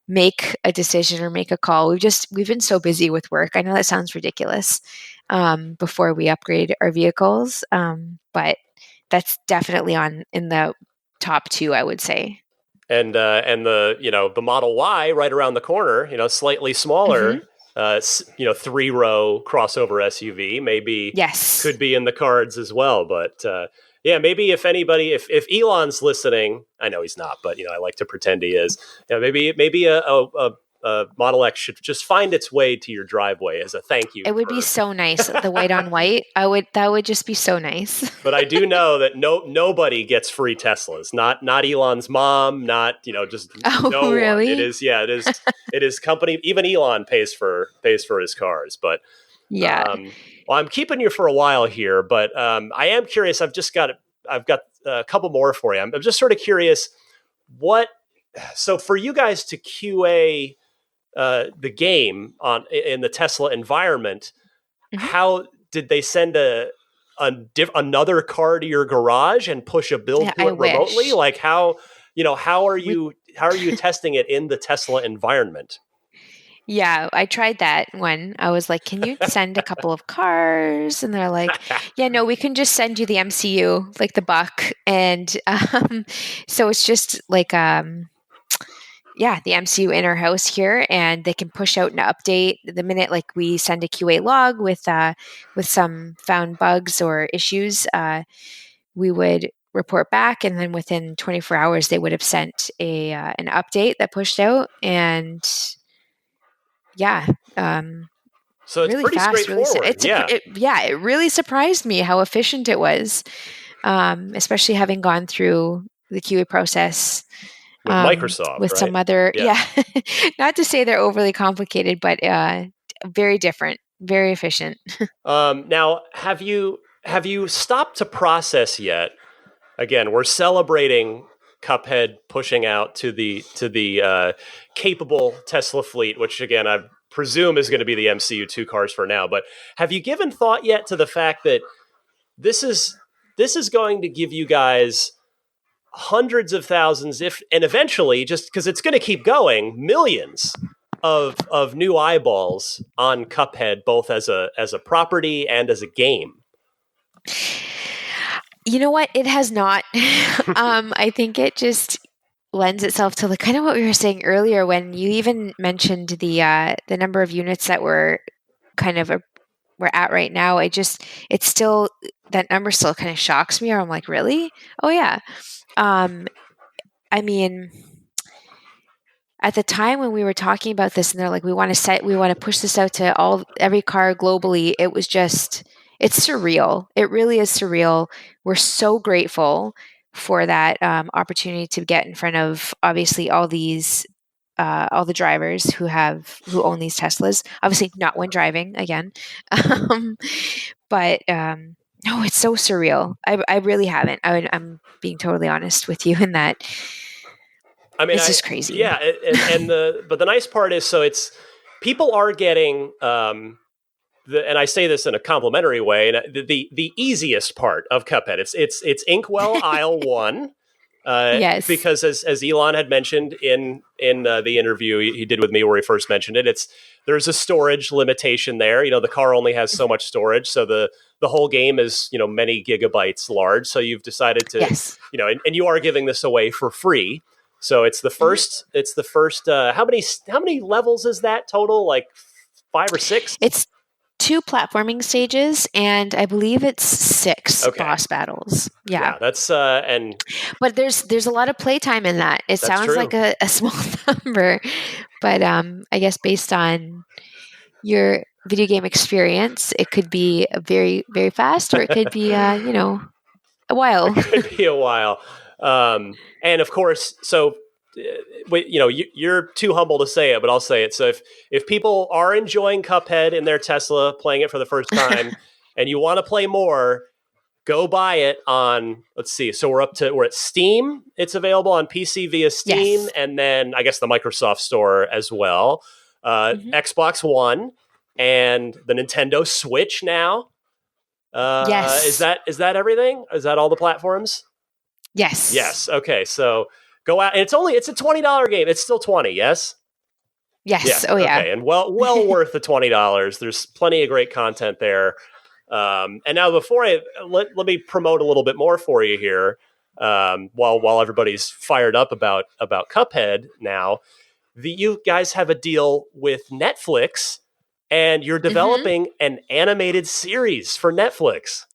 make a decision or make a call. We've been so busy with work. I know that sounds ridiculous. Before we upgrade our vehicles, but that's definitely in the top 2, I would say. And the Model Y right around the corner, slightly smaller, 3-row crossover SUV, maybe Yes. could be in the cards as well. But yeah, maybe if Elon's listening, I know he's not, but I like to pretend he is. Maybe a Model X should just find its way to your driveway as a thank you. It would be so nice, the white on white. That would just be so nice. But I do know that nobody gets free Teslas. Not Elon's mom. Not just no really? one. It is company. Even Elon pays for his cars. But yeah. Well, I'm keeping you for a while here, but I am curious. I've got a couple more for you. I'm just sort of curious so for you guys to QA the game in the Tesla environment, how did they send another car to your garage and push a build to it remotely? Like how are you testing it in the Tesla environment? Yeah, I tried that one. I was like, can you send a couple of cars? And they're like, yeah, no, we can just send you the MCU, like the buck. And so it's just like, yeah, the MCU in our house here, and they can push out an update the minute like we send a QA log with some found bugs or issues. We would report back, and then within 24 hours, they would have sent an update that pushed out, and yeah, so it's really pretty fast, straightforward. It really surprised me how efficient it was, especially having gone through the QA process with Microsoft, with right? some other, not to say they're overly complicated, but very different, very efficient. Now, have you stopped to process yet? Again, we're celebrating Cuphead pushing out to the capable Tesla fleet, which again I presume is going to be the MCU2 cars for now. But have you given thought yet to the fact that this is going to give you guys hundreds of thousands, and eventually, just because it's going to keep going, millions of new eyeballs on Cuphead, both as a property and as a game? You know what? It has not. I think it just lends itself to kind of what we were saying earlier when you even mentioned the number of units that we're at right now. It's still, that number still kind of shocks me, or I'm like, really? Oh yeah. I mean, at the time when we were talking about this and they're like, we want to push this out to every car globally, it was just, it's surreal. It really is surreal. We're so grateful for that opportunity to get in front of, obviously, all the drivers who own these Teslas. Obviously not when driving again. But no, it's so surreal. I really haven't. I'm being totally honest with you in that. I mean, it's just crazy. Yeah, but the nice part is, so it's, people are getting and I say this in a complimentary way, the easiest part of Cuphead. It's Inkwell Isle 1. Yes, because as Elon had mentioned in the interview he did with me where he first mentioned it, there's a storage limitation there. The car only has so much storage, so the whole game is many gigabytes large. So you've decided to and you are giving this away for free. So it's the first. It's the first. How many levels is that total? Like 5 or 6? It's 2 platforming stages, and I believe it's 6 boss battles. Yeah, that's but there's a lot of playtime in that. It sounds true. like a small number, but I guess based on your video game experience, it could be very, very fast, or it could be a while. It could be a while. And of course, so you're too humble to say it, but I'll say it. So if people are enjoying Cuphead in their Tesla, playing it for the first time, and you want to play more, go buy it on, let's see. So we're at Steam. It's available on PC via Steam, and then I guess the Microsoft Store as well. Xbox One and the Nintendo Switch now. Yes. Is that everything? Is that all the platforms? Yes. Yes. Okay. So go out, and it's a $20 game. It's still $20. Yes. Yes. Oh yeah. Okay. And well worth the $20. There's plenty of great content there. And now before let me promote a little bit more for you here. While everybody's fired up about Cuphead now, you guys have a deal with Netflix, and you're developing an animated series for Netflix.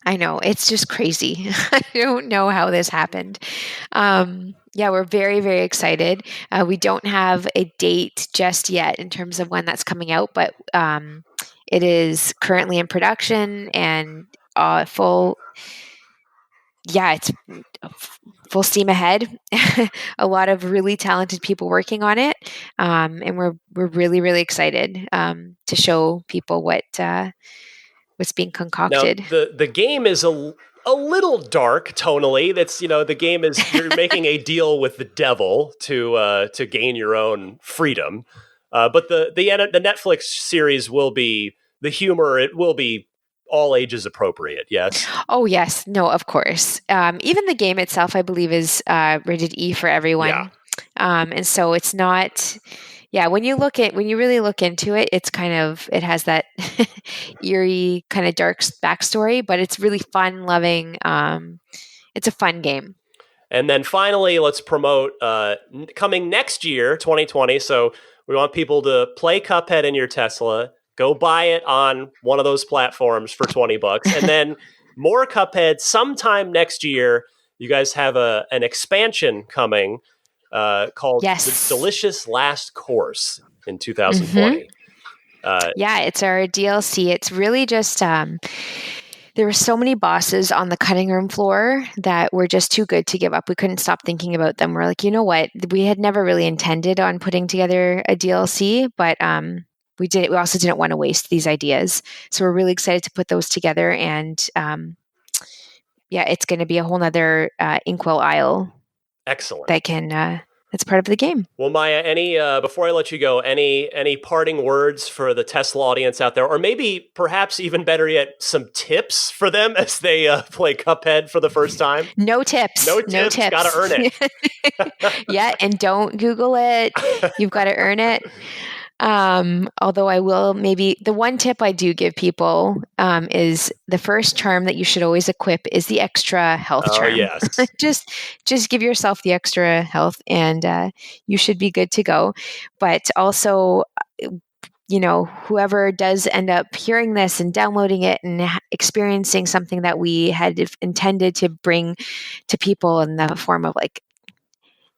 I know. It's just crazy. I don't know how this happened. We're very, very excited. We don't have a date just yet in terms of when that's coming out, but it is currently in production and it's full steam ahead. A lot of really talented people working on it. And we're really, really excited to show people what's being concocted. Now, the game is a little dark tonally. That's the game is, you're making a deal with the devil to gain your own freedom. But the Netflix series will be, the humor, it will be all ages appropriate. Yes. Oh yes, no, of course. Even the game itself, I believe, is rated E for everyone. Yeah. And so it's not. Yeah, when you really look into it, it has that eerie kind of dark backstory, but it's really fun, loving. It's a fun game. And then finally, let's promote coming next year, 2020. So we want people to play Cuphead in your Tesla, go buy it on one of those platforms for $20, and then more Cuphead sometime next year. You guys have an expansion coming. Called The Delicious Last Course in 2020. It's our DLC. It's really just there were so many bosses on the cutting room floor that were just too good to give up. We couldn't stop thinking about them. We're like, you know what? We had never really intended on putting together a DLC, but we also didn't want to waste these ideas. So we're really excited to put those together, and it's going to be a whole nother Inkwell Isle Excellent. That's part of the game. Well, Maya, before I let you go, any parting words for the Tesla audience out there, or maybe perhaps even better yet, some tips for them as they play Cuphead for the first time? No tips. No tips. Got to earn it. Yeah, and don't Google it. You've got to earn it. Although I will maybe the one tip I do give people is the first charm that you should always equip is the extra health charm. Yes. just give yourself the extra health and you should be good to go. But also, whoever does end up hearing this and downloading it and experiencing something that we had intended to bring to people in the form of like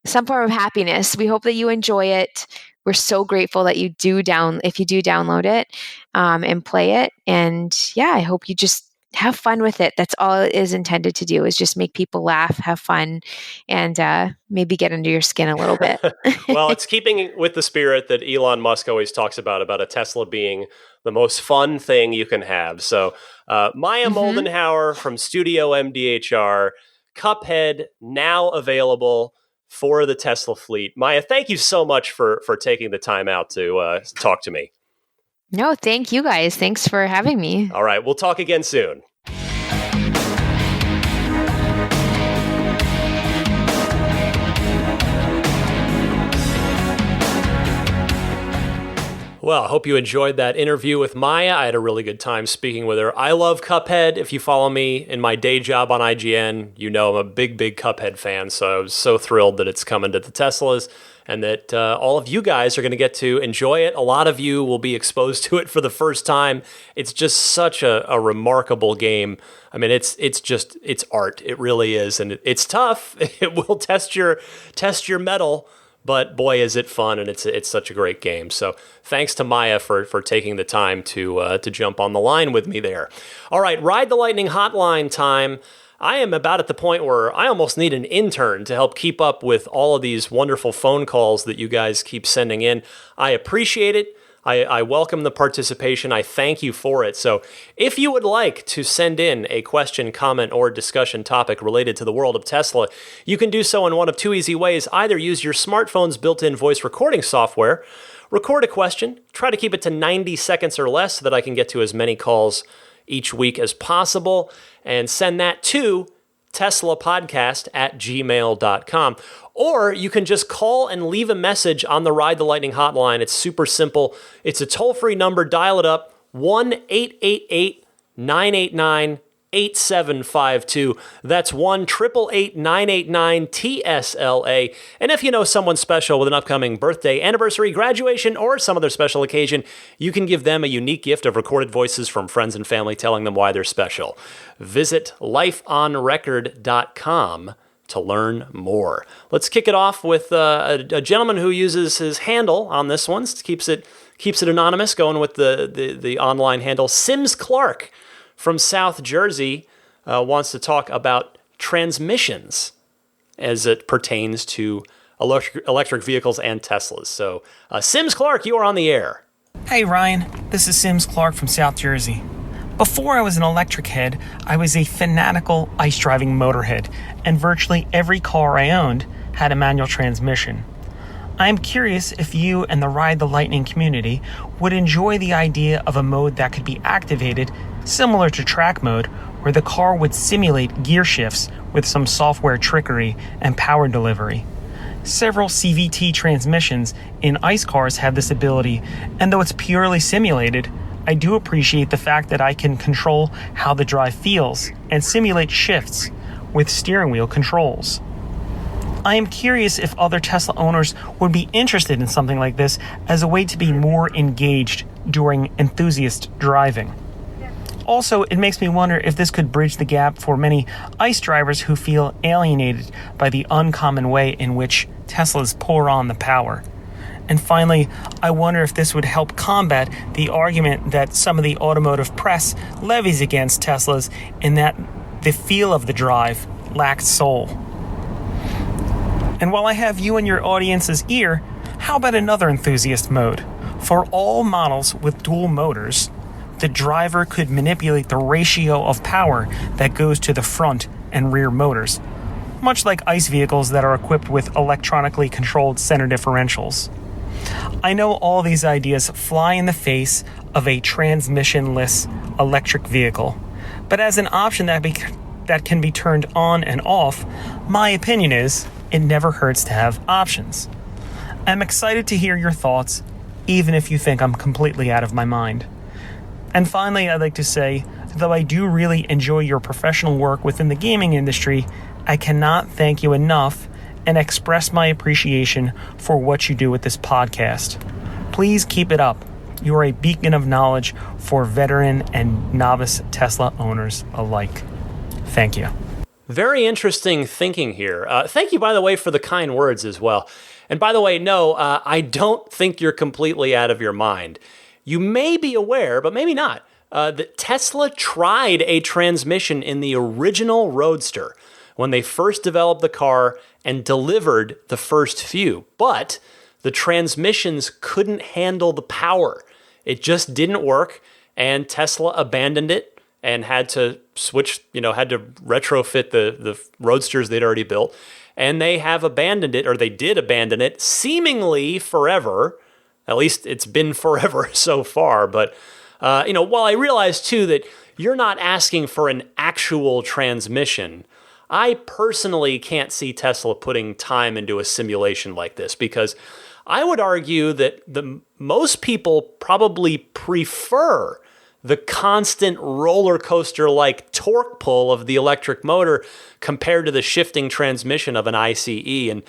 some form of happiness, we hope that you enjoy it. We're so grateful that if you do download it and play it. And yeah, I hope you just have fun with it. That's all it is intended to do, is just make people laugh, have fun, and maybe get under your skin a little bit. Well, it's keeping with the spirit that Elon Musk always talks about a Tesla being the most fun thing you can have. So Maya Moldenhauer from Studio MDHR, Cuphead, now available for the Tesla fleet. Maya, thank you so much for taking the time out to talk to me. No, thank you guys. Thanks for having me. All right, we'll talk again soon. Well, I hope you enjoyed that interview with Maya. I had a really good time speaking with her. I love Cuphead. If you follow me in my day job on IGN, you know I'm a big Cuphead fan, so I was so thrilled that it's coming to the Teslas and that all of you guys are going to get to enjoy it. A lot of you will be exposed to it for the first time. It's just such a remarkable game. I mean, it's art. It really is, and it's tough. It will test your mettle. But boy, is it fun, and it's such a great game. So thanks to Maya for taking the time to jump on the line with me there. All right, Ride the Lightning hotline time. I am about at the point where I almost need an intern to help keep up with all of these wonderful phone calls that you guys keep sending in. I appreciate it. I welcome the participation. I thank you for it. So if you would like to send in a question, comment, or discussion topic related to the world of Tesla, you can do so in one of two easy ways. Either use your smartphone's built-in voice recording software, record a question, try to keep it to 90 seconds or less so that I can get to as many calls each week as possible, and send that to teslapodcast@gmail.com. Or you can just call and leave a message on the Ride the Lightning hotline. It's super simple. It's a toll-free number. Dial it up, 1-888-989-8752. That's 1-888-989-TSLA. And if you know someone special with an upcoming birthday, anniversary, graduation, or some other special occasion, you can give them a unique gift of recorded voices from friends and family telling them why they're special. Visit lifeonrecord.com to learn more. Let's kick it off with a gentleman who uses his handle on this one. Keeps it anonymous, going with the online handle. Sims Clark from South Jersey wants to talk about transmissions as it pertains to electric vehicles and Teslas. So, Sims Clark, you are on the air. Hey Ryan, this is Sims Clark from South Jersey. Before I was an electric head, I was a fanatical ice driving motorhead, and virtually every car I owned had a manual transmission. I am curious if you and the Ride the Lightning community would enjoy the idea of a mode that could be activated similar to track mode, where the car would simulate gear shifts with some software trickery and power delivery. Several CVT transmissions in ICE cars have this ability, and though it's purely simulated, I do appreciate the fact that I can control how the drive feels and simulate shifts with steering wheel controls. I am curious if other Tesla owners would be interested in something like this as a way to be more engaged during enthusiast driving. Also, it makes me wonder if this could bridge the gap for many ICE drivers who feel alienated by the uncommon way in which Teslas pour on the power. And finally, I wonder if this would help combat the argument that some of the automotive press levies against Teslas in that the feel of the drive lacked soul. And while I have you and your audience's ear, how about another enthusiast mode? For all models with dual motors, the driver could manipulate the ratio of power that goes to the front and rear motors. much like ICE vehicles that are equipped with electronically controlled center differentials. I know all these ideas fly in the face of a transmissionless electric vehicle, but as an option that can be turned on and off, my opinion is it never hurts to have options. I'm excited to hear your thoughts, even if you think I'm completely out of my mind. And finally, I'd like to say, though I do really enjoy your professional work within the gaming industry, I cannot thank you enough and express my appreciation for what you do with this podcast. Please keep it up. You are a beacon of knowledge for veteran and novice Tesla owners alike. Thank you. Very interesting thinking here. Thank you, by the way, for the kind words as well. And by the way, no, I don't think you're completely out of your mind. You may be aware, but maybe not, that Tesla tried a transmission in the original Roadster when they first developed the car and delivered the first few. But the transmissions couldn't handle the power. It just didn't work, and Tesla abandoned it and had to switch, had to retrofit the Roadsters they'd already built. And they have abandoned it, or they did abandon it, seemingly forever. At least it's been forever so far. But, while I realize, too, that you're not asking for an actual transmission, I personally can't see Tesla putting time into a simulation like this, because I would argue that most people probably prefer the constant roller coaster-like torque pull of the electric motor compared to the shifting transmission of an ICE. And,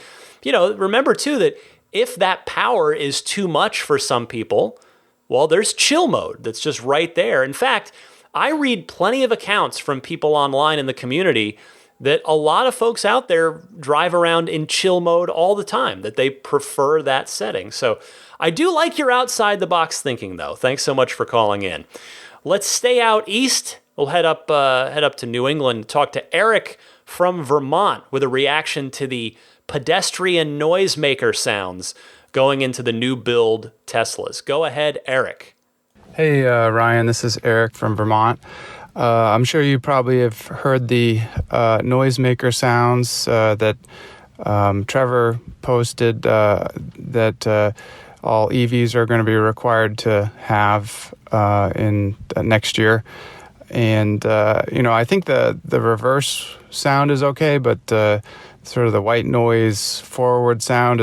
remember too that if that power is too much for some people, well, there's chill mode that's just right there. In fact, I read plenty of accounts from people online in the community that a lot of folks out there drive around in chill mode all the time, that they prefer that setting. So I do like your outside-the-box thinking, though. Thanks so much for calling in. Let's stay out east. We'll head up to New England, talk to Eric from Vermont with a reaction to the pedestrian noisemaker sounds going into the new build Teslas. Go ahead, Eric. Hey, Ryan, this is Eric from Vermont. I'm sure you probably have heard the noisemaker sounds that Trevor posted that all EVs are going to be required to have in next year. And, I think the reverse sound is okay, but sort of the white noise forward sound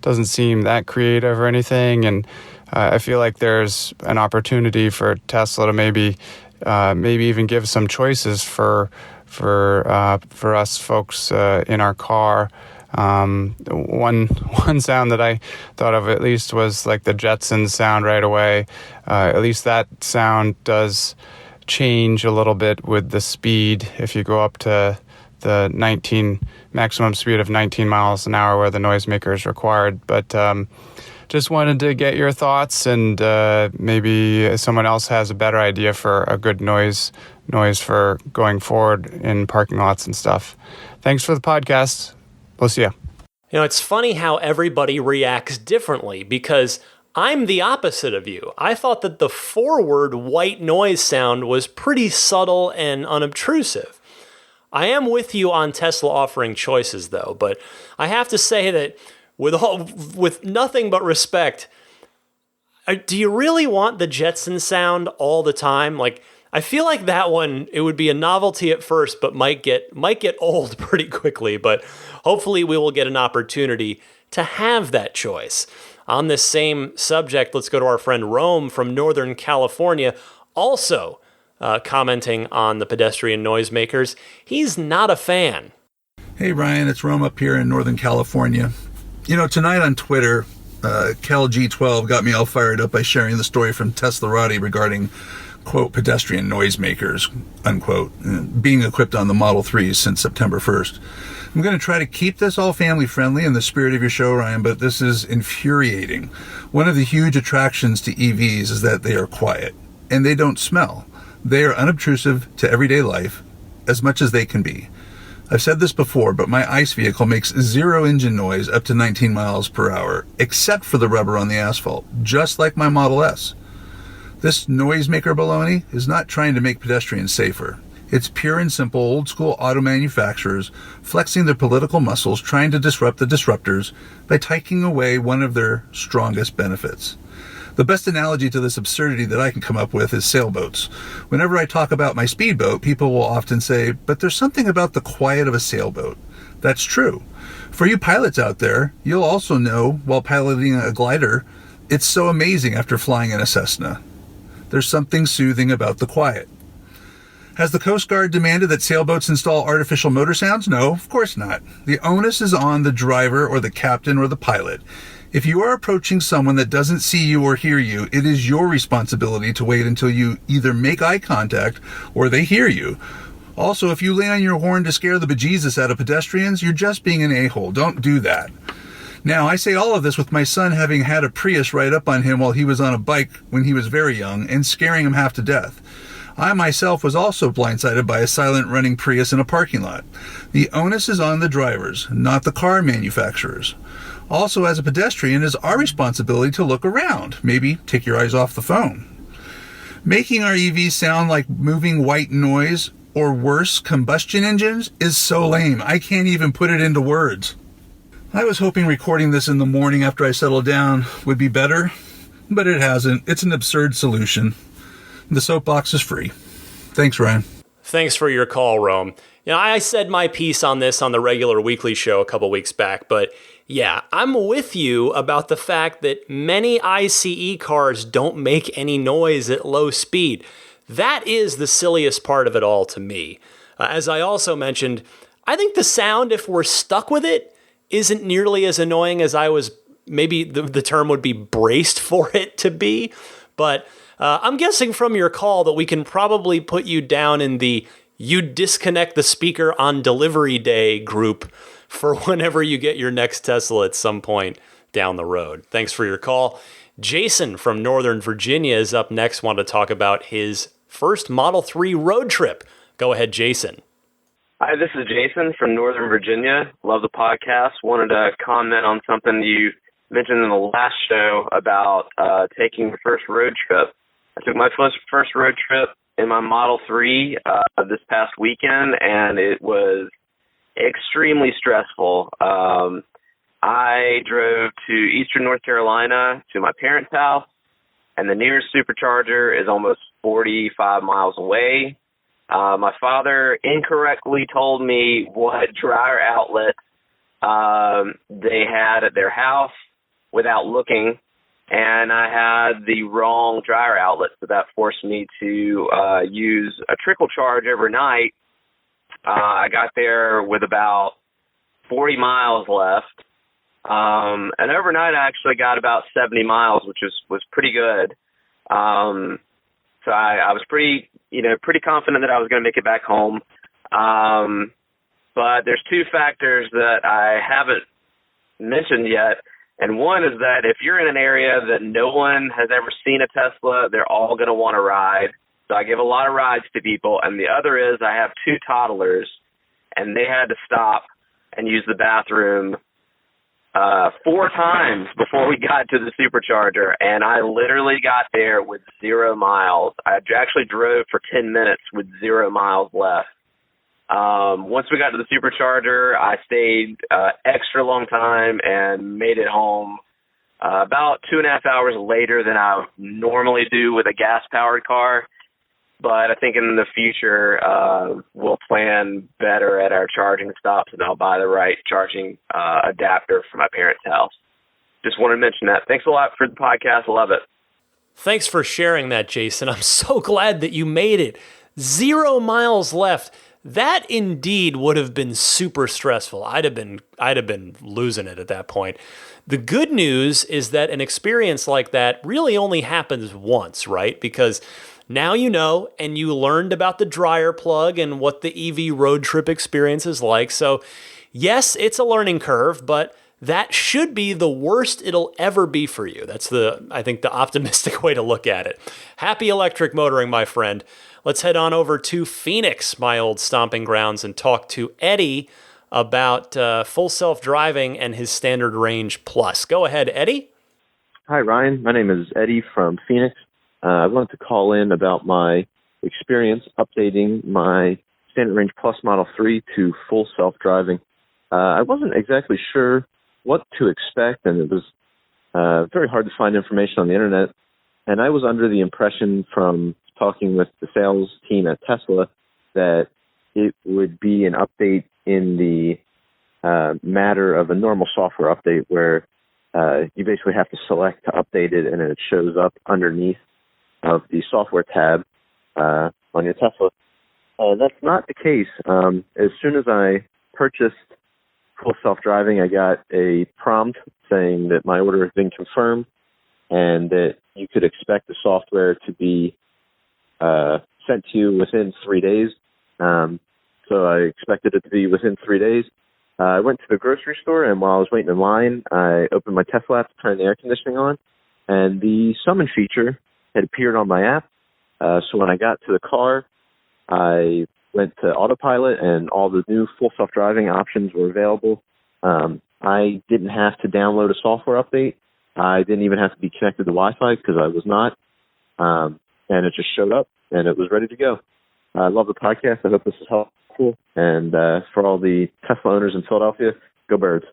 doesn't seem that creative or anything. And I feel like there's an opportunity for Tesla to maybe even give some choices for us folks in our car. One sound that I thought of at least was like the Jetsons sound right away. At least that sound does change a little bit with the speed if you go up to the maximum speed of 19 miles an hour where the noisemaker is required. But just wanted to get your thoughts, and maybe someone else has a better idea for a good noise for going forward in parking lots and stuff. Thanks for the podcast. We'll see you. It's funny how everybody reacts differently, because I'm the opposite of you. I thought that the forward white noise sound was pretty subtle and unobtrusive. I am with you on Tesla offering choices, though, but I have to say that with nothing but respect, do you really want the Jetson sound all the time? Like, I feel like that one, it would be a novelty at first, but might get old pretty quickly. But hopefully we will get an opportunity to have that choice. On this same subject, let's go to our friend Rome from Northern California, also commenting on the pedestrian noisemakers. He's not a fan. Hey, Ryan, it's Rome up here in Northern California. Tonight on Twitter, CalG12 got me all fired up by sharing the story from Teslarati regarding, quote, pedestrian noisemakers, unquote, being equipped on the Model 3s since September 1st. I'm going to try to keep this all family friendly in the spirit of your show, Ryan, but this is infuriating. One of the huge attractions to EVs is that they are quiet and they don't smell. They are unobtrusive to everyday life as much as they can be. I've said this before, but my ICE vehicle makes zero engine noise up to 19 miles per hour, except for the rubber on the asphalt, just like my Model S. This noisemaker baloney is not trying to make pedestrians safer. It's pure and simple old school auto manufacturers flexing their political muscles trying to disrupt the disruptors by taking away one of their strongest benefits. The best analogy to this absurdity that I can come up with is sailboats. Whenever I talk about my speedboat, people will often say, but there's something about the quiet of a sailboat. That's true. For you pilots out there, you'll also know while piloting a glider, it's so amazing after flying in a Cessna. There's something soothing about the quiet. Has the Coast Guard demanded that sailboats install artificial motor sounds? No, of course not. The onus is on the driver or the captain or the pilot. If you are approaching someone that doesn't see you or hear you, it is your responsibility to wait until you either make eye contact or they hear you. Also, if you lay on your horn to scare the bejesus out of pedestrians, you're just being an a-hole. Don't do that. Now, I say all of this with my son having had a Prius ride up on him while he was on a bike when he was very young and scaring him half to death. I myself was also blindsided by a silent running Prius in a parking lot. The onus is on the drivers, not the car manufacturers. Also, as a pedestrian, it is our responsibility to look around. Maybe take your eyes off the phone. Making our EVs sound like moving white noise or worse, combustion engines is so lame. I can't even put it into words. I was hoping recording this in the morning after I settled down would be better, but it hasn't. It's an absurd solution. The soapbox is free. Thanks, Ryan. Thanks for your call, Rome. I said my piece on this on the regular weekly show a couple weeks back, but yeah, I'm with you about the fact that many ICE cars don't make any noise at low speed. That is the silliest part of it all to me. As I also mentioned, I think the sound, if we're stuck with it, isn't nearly as annoying as I was, maybe the term would be braced for it to be, but I'm guessing from your call that we can probably put you down in the you disconnect the speaker on delivery day group for whenever you get your next Tesla at some point down the road. Thanks for your call. Jason from Northern Virginia is up next, want to talk about his first Model 3 road trip. Go ahead, Jason. Hi, this is Jason from Northern Virginia. Love the podcast. Wanted to comment on something you mentioned in the last show about taking your first road trip. I took my first road trip in my Model 3 this past weekend, and it was extremely stressful. I drove to eastern North Carolina to my parents' house, and the nearest supercharger is almost 45 miles away. My father incorrectly told me what dryer outlet they had at their house without looking, and I had the wrong dryer outlet, so that forced me to use a trickle charge overnight. I got there with about 40 miles left, and overnight I actually got about 70 miles, which was pretty good. So I was pretty confident that I was going to make it back home. But there's two factors that I haven't mentioned yet. And one is that if you're in an area that no one has ever seen a Tesla, they're all going to want to ride. So I give a lot of rides to people. And the other is I have two toddlers, and they had to stop and use the bathroom 4 times before we got to the supercharger. And I literally got there with 0 miles. I actually drove for 10 minutes with 0 miles left. Once we got to the supercharger, I stayed extra long time and made it home about 2.5 hours later than I normally do with a gas-powered car. But I think in the future, we'll plan better at our charging stops, and I'll buy the right charging adapter for my parents' house. Just wanted to mention that. Thanks a lot for the podcast. I love it. Thanks for sharing that, Jason. I'm so glad that you made it. 0 miles left. That indeed would have been super stressful. I'd have been losing it at that point. The good news is that an experience like that really only happens once, right? Because now you know, and you learned about the dryer plug and what the EV road trip experience is like. So yes, it's a learning curve, but that should be the worst it'll ever be for you. That's I think the optimistic way to look at it. Happy electric motoring, my friend. Let's head on over to Phoenix, my old stomping grounds, and talk to Eddie about full self-driving and his standard range plus. Go ahead, Eddie. Hi, Ryan. My name is Eddie from Phoenix. I wanted to call in about my experience updating my Standard Range Plus Model 3 to full self-driving. I wasn't exactly sure what to expect, and it was very hard to find information on the internet. And I was under the impression from talking with the sales team at Tesla that it would be an update in the matter of a normal software update where you basically have to select to update it, and it shows up underneath of the software tab on your Tesla. That's not the case. As soon as I purchased full self-driving, I got a prompt saying that my order has been confirmed and that you could expect the software to be sent to you within 3 days. So I expected it to be within 3 days. I went to the grocery store, and while I was waiting in line, I opened my Tesla app to turn the air conditioning on, and the summon feature had appeared on my app. So when I got to the car, I went to autopilot, and all the new full self-driving options were available. I didn't have to download a software update. I didn't even have to be connected to Wi-Fi because I was not. And it just showed up, and it was ready to go. I love the podcast. I hope this is helpful. And for all the Tesla owners in Philadelphia, go Birds.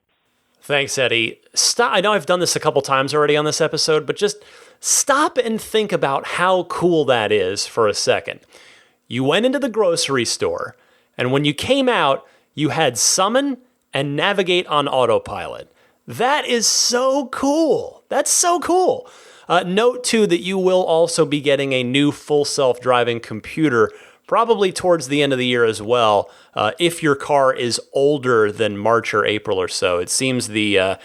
Thanks, Eddie. Stop. I know I've done this a couple times already on this episode, but just stop and think about how cool that is for a second. You went into the grocery store, and when you came out, you had summon and navigate on autopilot. That is so cool. That's so cool. Note, too, that you will also be getting a new full self-driving computer probably towards the end of the year as well, if your car is older than March or April or so. It seems the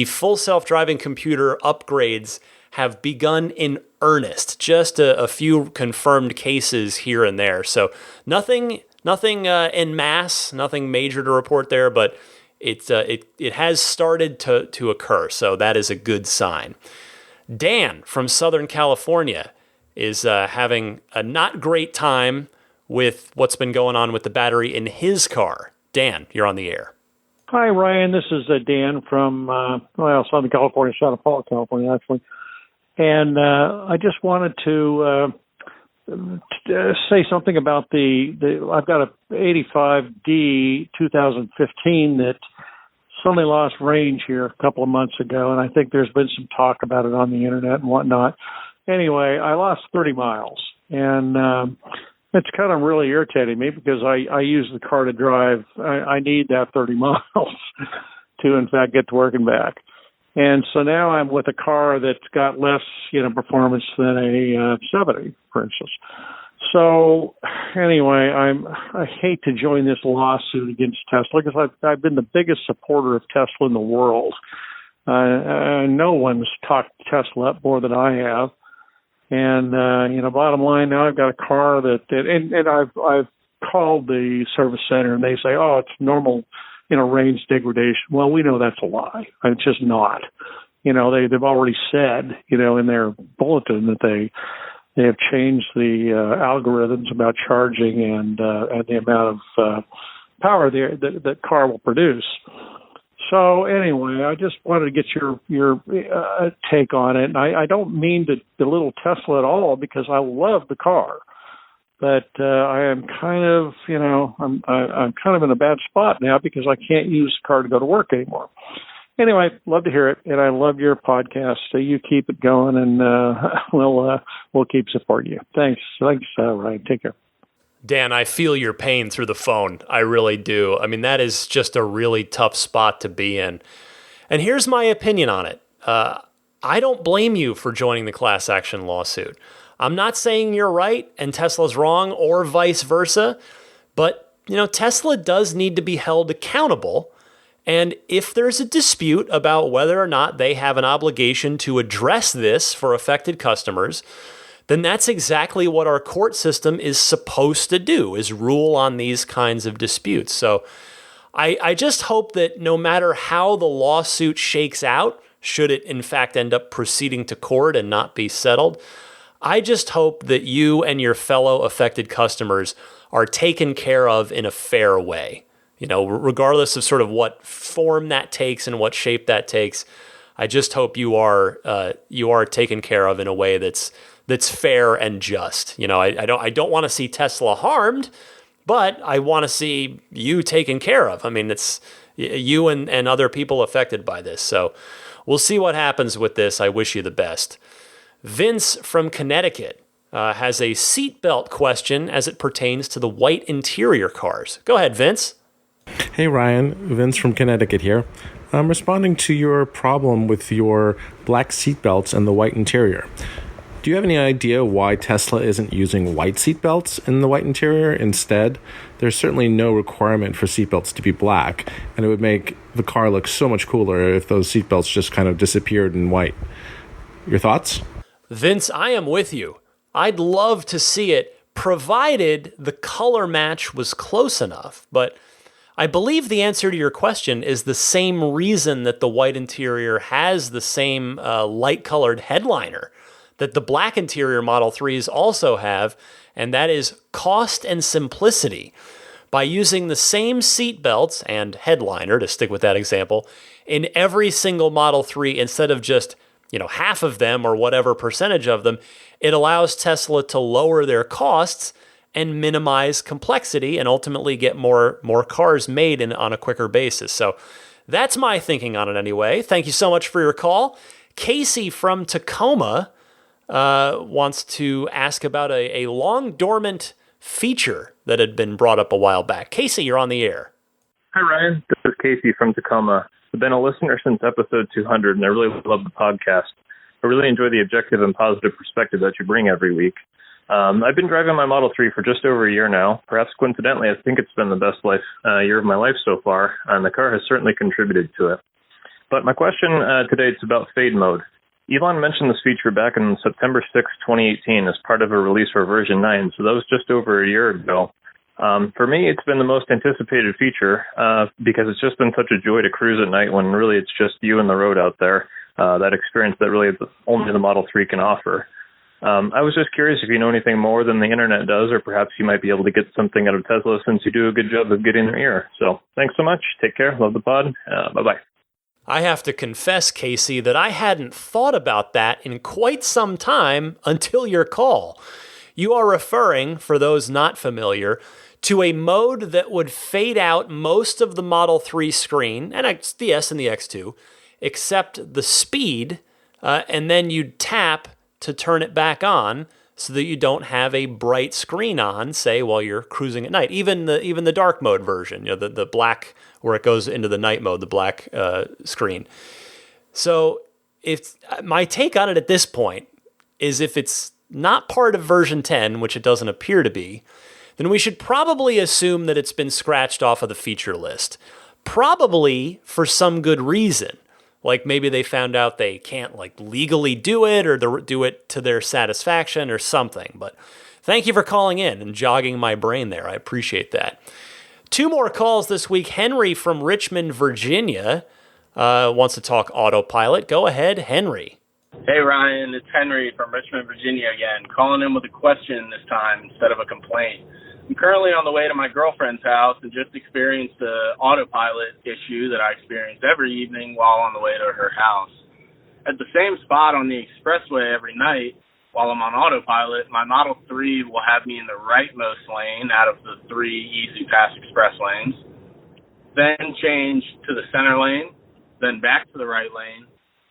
full self-driving computer upgrades have begun in earnest. Just a few confirmed cases here and there. So nothing en masse, nothing major to report there, but it has started to occur. So that is a good sign. Dan from Southern California is having a not great time with what's been going on with the battery in his car. Dan, you're on the air. Hi, Ryan. This is Dan from, Southern California, Santa Paula, California, actually. And I just wanted to say something about I've got a 85D 2015 that suddenly lost range here a couple of months ago, and I think there's been some talk about it on the internet and whatnot. Anyway, I lost 30 miles, and it's kind of really irritating me because I use the car to drive. I need that 30 miles to, in fact, get to work and back. And so now I'm with a car that's got less, performance than a 70, for instance. So anyway, I hate to join this lawsuit against Tesla because I've been the biggest supporter of Tesla in the world. No one's talked Tesla up more than I have. And, bottom line, now I've got a car and I've called the service center and they say, oh, it's normal, range degradation. Well, we know that's a lie. It's just not. They've already said, in their bulletin that they have changed the algorithms about charging and the amount of power that car will produce. So anyway, I just wanted to get your take on it. And I don't mean to belittle Tesla at all because I love the car, but I am kind of, I'm kind of in a bad spot now because I can't use the car to go to work anymore. Anyway, love to hear it, and I love your podcast. So you keep it going, and we'll keep supporting you. Thanks, Ryan. Take care. Dan, I feel your pain through the phone. I really do. I mean, that is just a really tough spot to be in. And here's my opinion on it. I don't blame you for joining the class action lawsuit. I'm not saying you're right and Tesla's wrong or vice versa, but, Tesla does need to be held accountable. And if there's a dispute about whether or not they have an obligation to address this for affected customers, then that's exactly what our court system is supposed to do, is rule on these kinds of disputes. So I just hope that no matter how the lawsuit shakes out, should it in fact end up proceeding to court and not be settled, I just hope that you and your fellow affected customers are taken care of in a fair way. Regardless of sort of what form that takes and what shape that takes, I just hope you are taken care of in a way that's fair and just. I don't want to see Tesla harmed, but I want to see you taken care of. I mean, it's you and other people affected by this. So we'll see what happens with this. I wish you the best. Vince from Connecticut has a seatbelt question as it pertains to the white interior cars. Go ahead, Vince. Hey, Ryan. Vince from Connecticut here. I'm responding to your problem with your black seatbelts and the white interior. Do you have any idea why Tesla isn't using white seatbelts in the white interior instead? There's certainly no requirement for seatbelts to be black, and it would make the car look so much cooler if those seatbelts just kind of disappeared in white. Your thoughts? Vince, I am with you. I'd love to see it, provided the color match was close enough. But I believe the answer to your question is the same reason that the white interior has the same light-colored headliner that the black interior Model 3s also have, and that is cost and simplicity. By using the same seat belts and headliner, to stick with that example, in every single Model 3 instead of just half of them or whatever percentage of them, it allows Tesla to lower their costs and minimize complexity and ultimately get more cars made on a quicker basis. So that's my thinking on it anyway. Thank you so much for your call. Casey from Tacoma wants to ask about a long dormant feature that had been brought up a while back. Casey, you're on the air. Hi, Ryan. This is Casey from Tacoma. I've been a listener since episode 200, and I really love the podcast. I really enjoy the objective and positive perspective that you bring every week. I've been driving my Model 3 for just over a year now. Perhaps coincidentally, I think it's been the best year of my life so far, and the car has certainly contributed to it. But my question today is about fade mode. Elon mentioned this feature back on September 6, 2018 as part of a release for version 9, so that was just over a year ago. For me, it's been the most anticipated feature because it's just been such a joy to cruise at night when really it's just you and the road out there, that experience that really only the Model 3 can offer. I was just curious if you know anything more than the internet does, or perhaps you might be able to get something out of Tesla since you do a good job of getting their ear. So thanks so much. Take care. Love the pod. Bye-bye. I have to confess, Casey, that I hadn't thought about that in quite some time until your call. You are referring, for those not familiar, to a mode that would fade out most of the Model 3 screen, and the S and the X2, except the speed, and then you'd tap to turn it back on so that you don't have a bright screen on, say, while you're cruising at night. Even the dark mode version, the black, where it goes into the night mode, the black screen. So my take on it at this point is if it's not part of version 10, which it doesn't appear to be, then we should probably assume that it's been scratched off of the feature list. Probably for some good reason. Like maybe they found out they can't legally do it or do it to their satisfaction or something. But thank you for calling in and jogging my brain there. I appreciate that. 2 more calls this week. Henry from Richmond, Virginia wants to talk autopilot. Go ahead, Henry. Hey, Ryan. It's Henry from Richmond, Virginia again, calling in with a question this time instead of a complaint. I'm currently on the way to my girlfriend's house and just experienced the autopilot issue that I experience every evening while on the way to her house. At the same spot on the expressway every night, while I'm on autopilot, my Model 3 will have me in the rightmost lane out of the 3 Easy Pass Express lanes, then change to the center lane, then back to the right lane,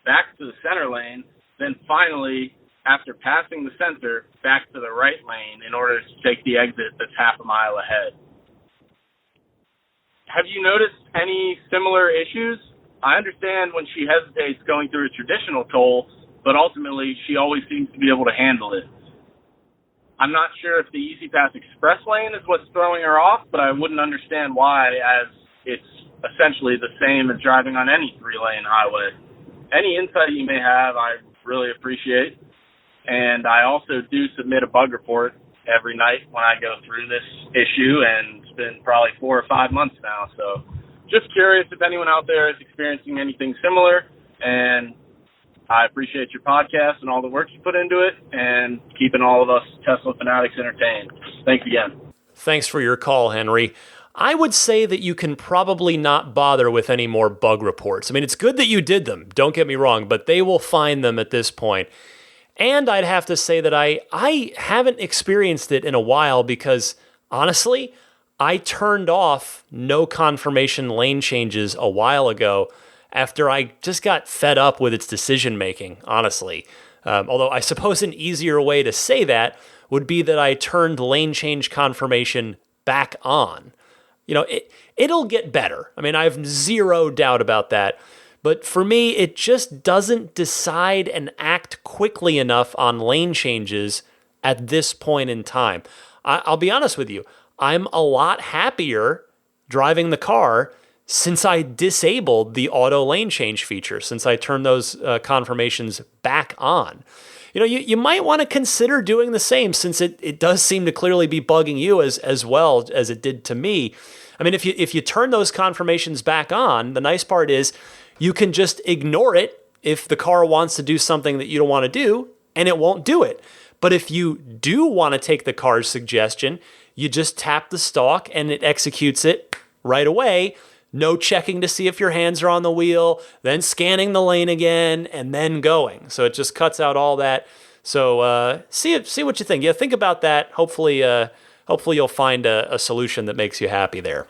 back to the center lane, then finally, after passing the center, back to the right lane in order to take the exit that's half a mile ahead. Have you noticed any similar issues? I understand when she hesitates going through a traditional toll, but ultimately she always seems to be able to handle it. I'm not sure if the Easy Pass Express lane is what's throwing her off, but I wouldn't understand why, as it's essentially the same as driving on any 3-lane highway. Any insight you may have, I really appreciate. And I also do submit a bug report every night when I go through this issue, and it's been probably 4 or 5 months now. So just curious if anyone out there is experiencing anything similar, and I appreciate your podcast and all the work you put into it and keeping all of us Tesla fanatics entertained. Thanks again. Thanks for your call, Henry. I would say that you can probably not bother with any more bug reports. I mean, it's good that you did them, don't get me wrong, but they will find them at this point. And I'd have to say that I haven't experienced it in a while because, honestly, I turned off no confirmation lane changes a while ago after I just got fed up with its decision making, honestly. Although I suppose an easier way to say that would be that I turned lane change confirmation back on. You know, it'll get better. I mean, I have zero doubt about that. But for me, it just doesn't decide and act quickly enough on lane changes at this point in time. I'll be honest with you. I'm a lot happier driving the car since I disabled the auto lane change feature, since I turned those confirmations back on. You know, you might want to consider doing the same since it does seem to clearly be bugging you as well as it did to me. I mean, if you turn those confirmations back on, the nice part is you can just ignore it if the car wants to do something that you don't want to do, and it won't do it. But if you do want to take the car's suggestion, you just tap the stalk and it executes it right away. No checking to see if your hands are on the wheel, then scanning the lane again, and then going. So it just cuts out all that. So see what you think. Yeah, think about that. Hopefully you'll find a solution that makes you happy there.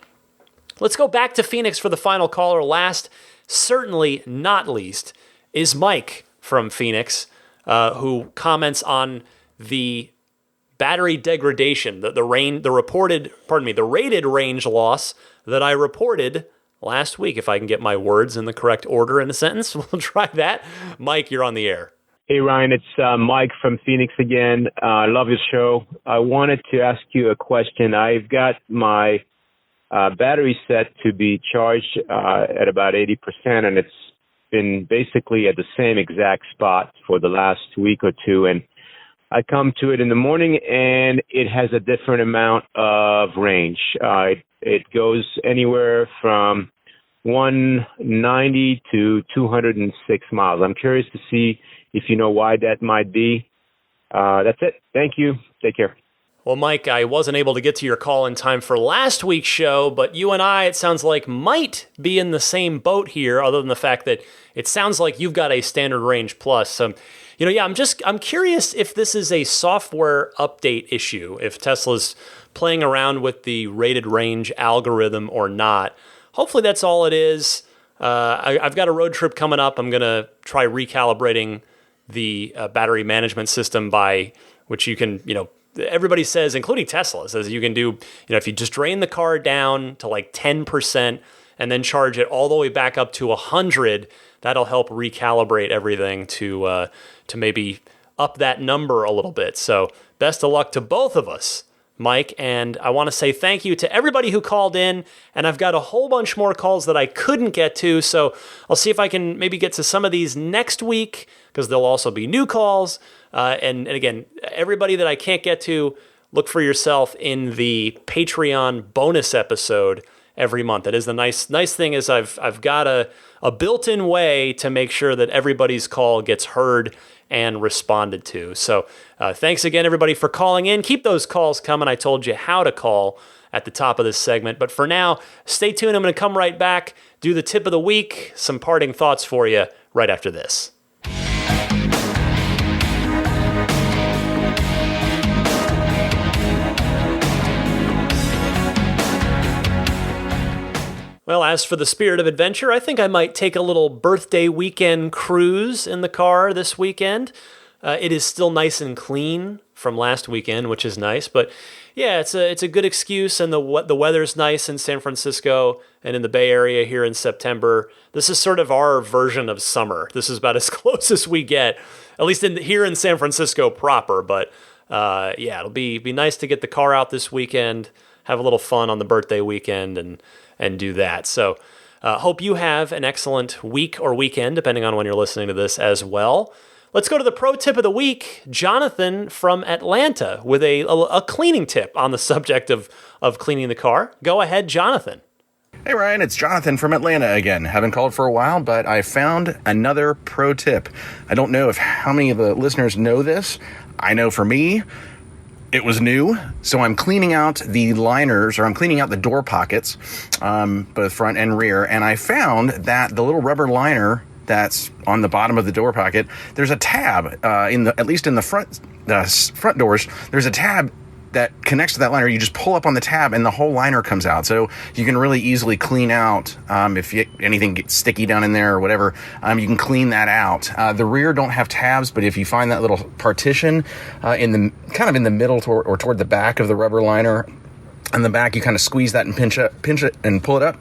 Let's go back to Phoenix for the final caller. Last, certainly not least, is Mike from Phoenix, who comments on the battery degradation, the rated range loss that I reported last week. If I can get my words in the correct order in a sentence, we'll try that. Mike, you're on the air. Hey, Ryan, it's Mike from Phoenix again. I love your show. I wanted to ask you a question. I've got my battery set to be charged at about 80%, and it's been basically at the same exact spot for the last week or two. And I come to it in the morning, and it has a different amount of range. It goes anywhere from 190 to 206 miles. I'm curious to see if you know why that might be. That's it. Thank you. Take care. Well, Mike, I wasn't able to get to your call in time for last week's show, but you and I, it sounds like, might be in the same boat here, other than the fact that it sounds like you've got a standard range plus. I'm curious if this is a software update issue, if Tesla's playing around with the rated range algorithm or not. Hopefully that's all it is. I've got a road trip coming up. I'm going to try recalibrating the battery management system by which you can, everybody says, including Tesla, says you can do, if you just drain the car down to like 10% and then charge it all the way back up to 100, that'll help recalibrate everything to maybe up that number a little bit. So best of luck to both of us, Mike. And I want to say thank you to everybody who called in. And I've got a whole bunch more calls that I couldn't get to. So I'll see if I can maybe get to some of these next week, because there'll also be new calls. And again, everybody that I can't get to, look for yourself in the Patreon bonus episode every month. That is the nice thing is I've got a built-in way to make sure that everybody's call gets heard and responded to. So thanks again, everybody, for calling in. Keep those calls coming. I told you how to call at the top of this segment. But for now, stay tuned. I'm going to come right back, do the tip of the week, some parting thoughts for you right after this. Well, as for the spirit of adventure, I think I might take a little birthday weekend cruise in the car this weekend. It is still nice and clean from last weekend, which is nice. But yeah, it's a good excuse, and the weather's nice in San Francisco and in the Bay Area here in September. This is sort of our version of summer. This is about as close as we get, at least here in San Francisco proper. But yeah, it'll be nice to get the car out this weekend, have a little fun on the birthday weekend, and do that. So hope you have an excellent week or weekend, depending on when you're listening to this as well. Let's go to the pro tip of the week. Jonathan from Atlanta with a cleaning tip on the subject of cleaning the car. Go ahead, Jonathan. Hey, Ryan, it's Jonathan from Atlanta again. Haven't called for a while, but I found another pro tip. I don't know how many of the listeners know this. I know for me, it was new, so I'm cleaning out the liners, or I'm cleaning out the door pockets, both front and rear, and I found that the little rubber liner that's on the bottom of the door pocket, there's a tab at least in the front doors. There's a tab that connects to that liner. You just pull up on the tab and the whole liner comes out. So you can really easily clean out if anything gets sticky down in there or whatever. You can clean that out. The rear don't have tabs, but if you find that little partition in the middle or toward the back of the rubber liner, on the back, you kind of squeeze that and pinch it and pull it up.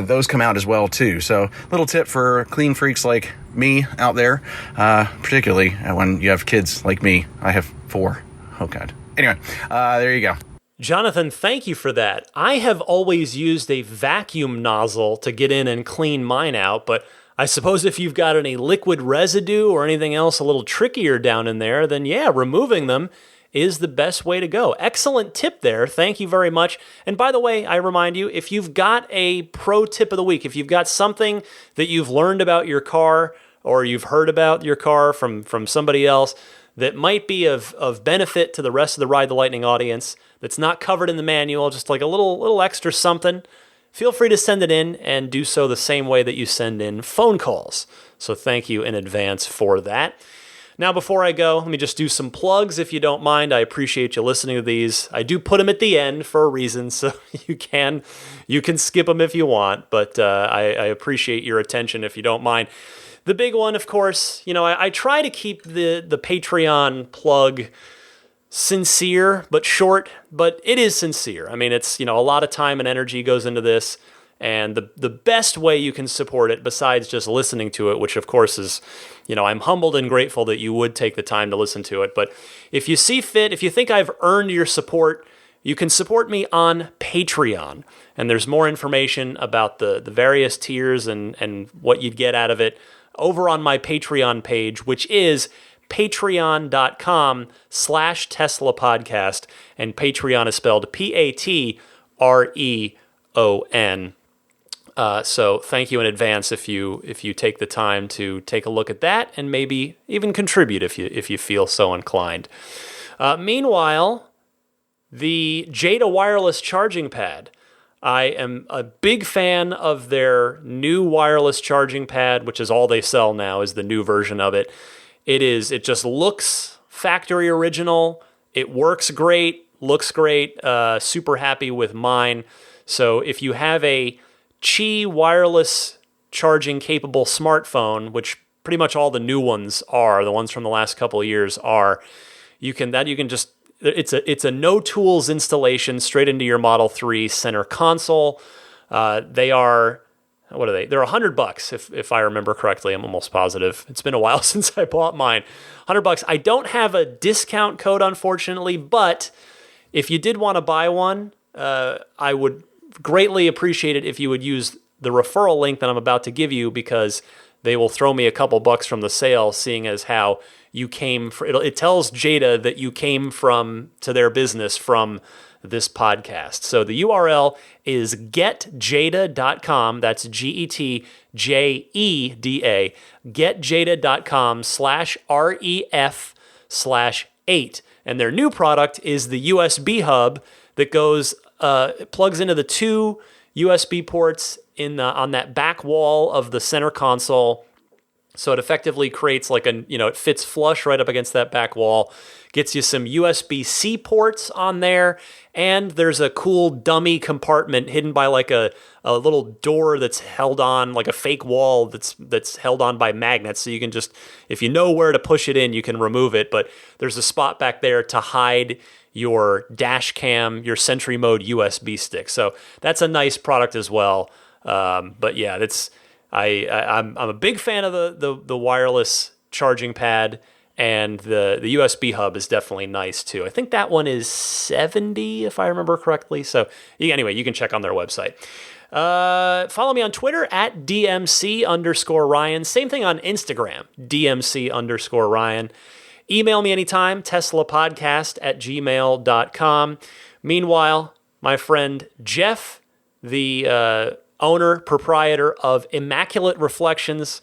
Those come out as well too. So little tip for clean freaks like me out there, particularly when you have kids like me. I have 4. Oh God. Anyway, there you go. Jonathan, thank you for that. I have always used a vacuum nozzle to get in and clean mine out, but I suppose if you've got any liquid residue or anything else a little trickier down in there, then yeah, removing them is the best way to go. Excellent tip there. Thank you very much. And by the way, I remind you, if you've got a pro tip of the week, if you've got something that you've learned about your car or you've heard about your car from somebody else that might be of benefit to the rest of the Ride the Lightning audience that's not covered in the manual, just like a little extra something, feel free to send it in and do so the same way that you send in phone calls. So thank you in advance for that. Now, before I go, let me just do some plugs, if you don't mind. I appreciate you listening to these. I do put them at the end for a reason, so you can skip them if you want, but I appreciate your attention if you don't mind. The big one, of course, I try to keep the Patreon plug sincere but short, but it is sincere. I mean, it's, a lot of time and energy goes into this. And the best way you can support it, besides just listening to it, which of course is, I'm humbled and grateful that you would take the time to listen to it. But if you see fit, if you think I've earned your support, you can support me on Patreon. And there's more information about the various tiers and what you'd get out of it over on my Patreon page, which is patreon.com/Tesla podcast. And Patreon is spelled Patreon. So thank you in advance if you take the time to take a look at that and maybe even contribute if you feel so inclined. Meanwhile, the Jada wireless charging pad. I am a big fan of their new wireless charging pad, which is all they sell now, is the new version of it. It just looks factory original. It works great, looks great. Super happy with mine. So if you have a Qi wireless charging capable smartphone, which pretty much all the new ones are, the ones from the last couple of years are, it's a no tools installation straight into your Model 3 center console. They are, what are they? They're $100 if I remember correctly. I'm almost positive. It's been a while since I bought mine. $100. I don't have a discount code, unfortunately, but if you did want to buy one, I would greatly appreciate it if you would use the referral link that I'm about to give you, because they will throw me a couple bucks from the sale, seeing as how you came it tells Jada that you came to their business from this podcast. So the URL is getjada.com. That's GETJEDA. Getjada.com/REF/8. And their new product is the USB hub that plugs into the 2 USB ports on that back wall of the center console. So it effectively creates it fits flush right up against that back wall, gets you some USB-C ports on there, and there's a cool dummy compartment hidden by a little door that's held on, like a fake wall that's held on by magnets. So you can just, if you know where to push it in, you can remove it, but there's a spot back there to hide your dash cam, your Sentry Mode USB stick. So that's a nice product as well. But yeah, I'm a big fan of the wireless charging pad, and the USB hub is definitely nice too. I think that one is $70 if I remember correctly. So anyway, you can check on their website. Follow me on Twitter at DMC_Ryan. Same thing on Instagram, DMC_Ryan. Email me anytime, teslapodcast@gmail.com. Meanwhile, my friend Jeff, the owner, proprietor of Immaculate Reflections,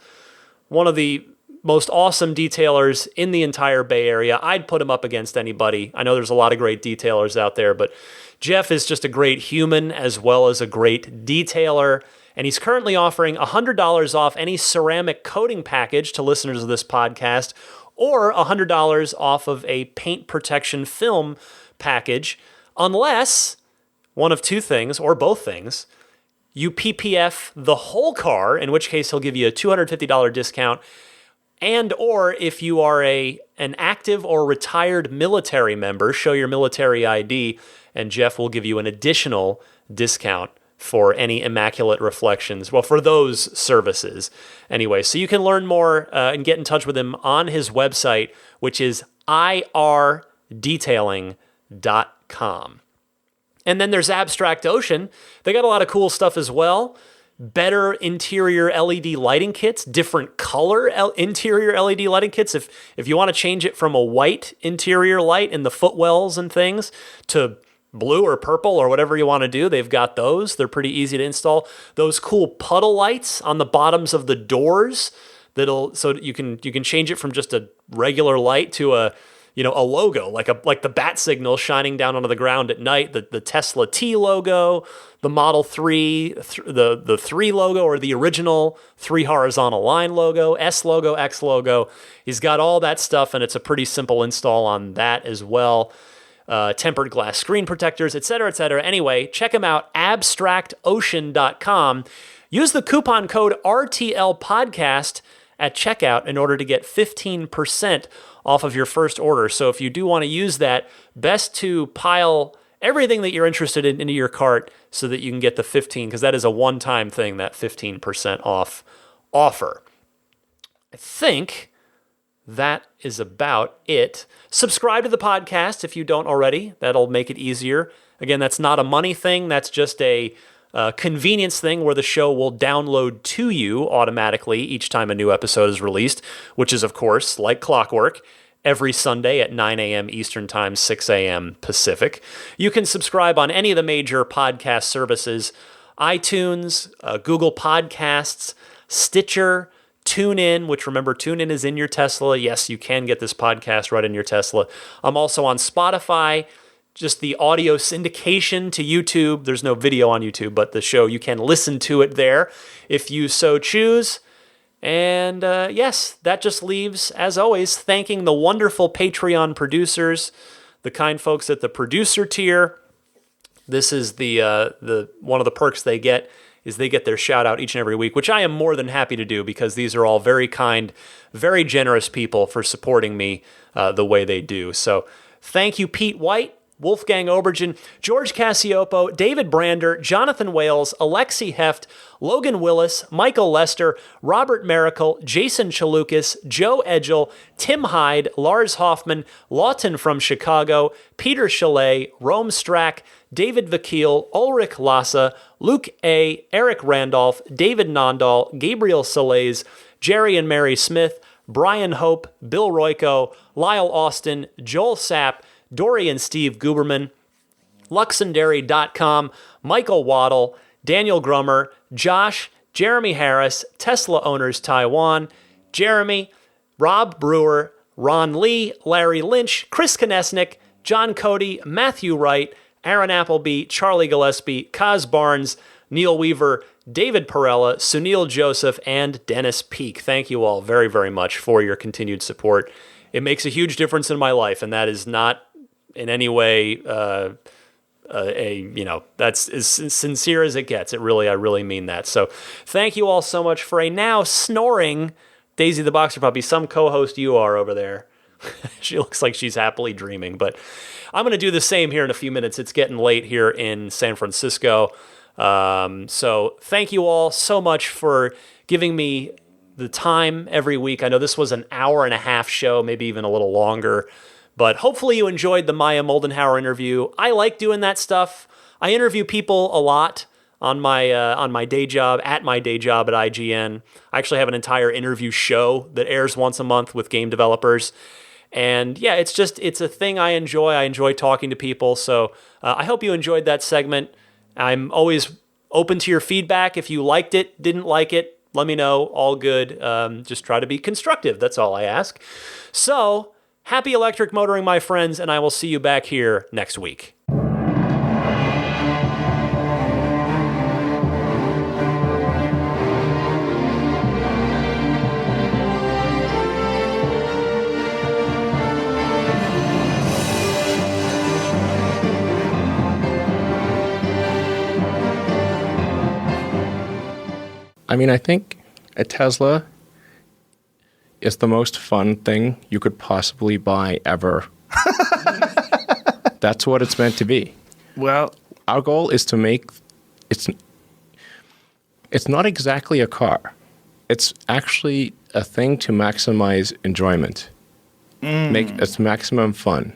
one of the most awesome detailers in the entire Bay Area. I'd put him up against anybody. I know there's a lot of great detailers out there, but Jeff is just a great human as well as a great detailer. And he's currently offering $100 off any ceramic coating package to listeners of this podcast, or $100 off of a paint protection film package, unless one of two things, or both things, you PPF the whole car, in which case he'll give you a $250 discount, and or if you are an active or retired military member, show your military ID, and Jeff will give you an additional discount for any immaculate reflections. Well, for those services. Anyway, so you can learn more and get in touch with him on his website, which is irdetailing.com. And then there's Abstract Ocean. They got a lot of cool stuff as well. Better interior LED lighting kits, different color interior LED lighting kits. If you want to change it from a white interior light in the footwells and things to blue or purple or whatever you want to do, they've got those. They're pretty easy to install. Those cool puddle lights on the bottoms of the doors so you can change it from just a regular light to a logo, like the bat signal shining down onto the ground at night, the Tesla T logo, the Model 3, the 3 logo, or the original 3 horizontal line logo, S logo, X logo. He's got all that stuff, and it's a pretty simple install on that as well. Tempered glass screen protectors, etc., etc. Anyway, check him out, abstractocean.com. Use the coupon code RTL Podcast at checkout in order to get 15% off of your first order. So if you do want to use that, best to pile everything that you're interested in into your cart so that you can get the 15, because that is a one-time thing, that 15% off offer. I think that is about it. Subscribe to the podcast if you don't already. That'll make it easier. Again, that's not a money thing. That's just a convenience thing where the show will download to you automatically each time a new episode is released, which is, of course, like clockwork, every Sunday at 9 a.m. Eastern Time, 6 a.m. Pacific. You can subscribe on any of the major podcast services: iTunes, Google Podcasts, Stitcher, TuneIn, which, remember, TuneIn is in your Tesla. Yes, you can get this podcast right in your Tesla. I'm also on Spotify, just the audio syndication to YouTube. There's no video on YouTube, but the show, you can listen to it there if you so choose. And yes, that just leaves, as always, thanking the wonderful Patreon producers, the kind folks at the producer tier. This is the one of the perks they get is they get their shout out each and every week, which I am more than happy to do because these are all very kind, very generous people for supporting me the way they do. So thank you, Pete White, Wolfgang Obergen, George Cassiopo, David Brander, Jonathan Wales, Alexi Heft, Logan Willis, Michael Lester, Robert Miracle, Jason Chalukas, Joe Edgel, Tim Hyde, Lars Hoffman, Lawton from Chicago, Peter Chalet, Rome Strack, David Vakil, Ulrich Lassa, Luke A., Eric Randolph, David Nondahl, Gabriel Salays, Jerry and Mary Smith, Brian Hope, Bill Royko, Lyle Austin, Joel Sapp, Dory and Steve Guberman, Luxendary.com, Michael Waddle, Daniel Grummer, Josh, Jeremy Harris, Tesla Owners Taiwan, Jeremy, Rob Brewer, Ron Lee, Larry Lynch, Chris Konesnik, John Cody, Matthew Wright, Aaron Appleby, Charlie Gillespie, Kaz Barnes, Neil Weaver, David Perella, Sunil Joseph, and Dennis Peak. Thank you all very, very much for your continued support. It makes a huge difference in my life, and that is not in any way that's as sincere as it gets. I really mean that. So thank you all so much for a now snoring Daisy the Boxer Puppy. Some co-host you are over there. She looks like she's happily dreaming, but I'm going to do the same here in a few minutes. It's getting late here in San Francisco. So thank you all so much for giving me the time every week. I know this was an hour and a half show, maybe even a little longer, but hopefully you enjoyed the Maya Moldenhauer interview. I like doing that stuff. I interview people a lot on my day job, at IGN. I actually have an entire interview show that airs once a month with game developers. And yeah, it's a thing I enjoy. I enjoy talking to people. So I hope you enjoyed that segment. I'm always open to your feedback. If you liked it, didn't like it, let me know. All good. Just try to be constructive. That's all I ask. So, happy electric motoring, my friends, and I will see you back here next week. I mean, I think a Tesla is the most fun thing you could possibly buy ever. That's what it's meant to be. Well, our goal is to make it's not exactly a car. It's actually a thing to maximize enjoyment. Make its maximum fun.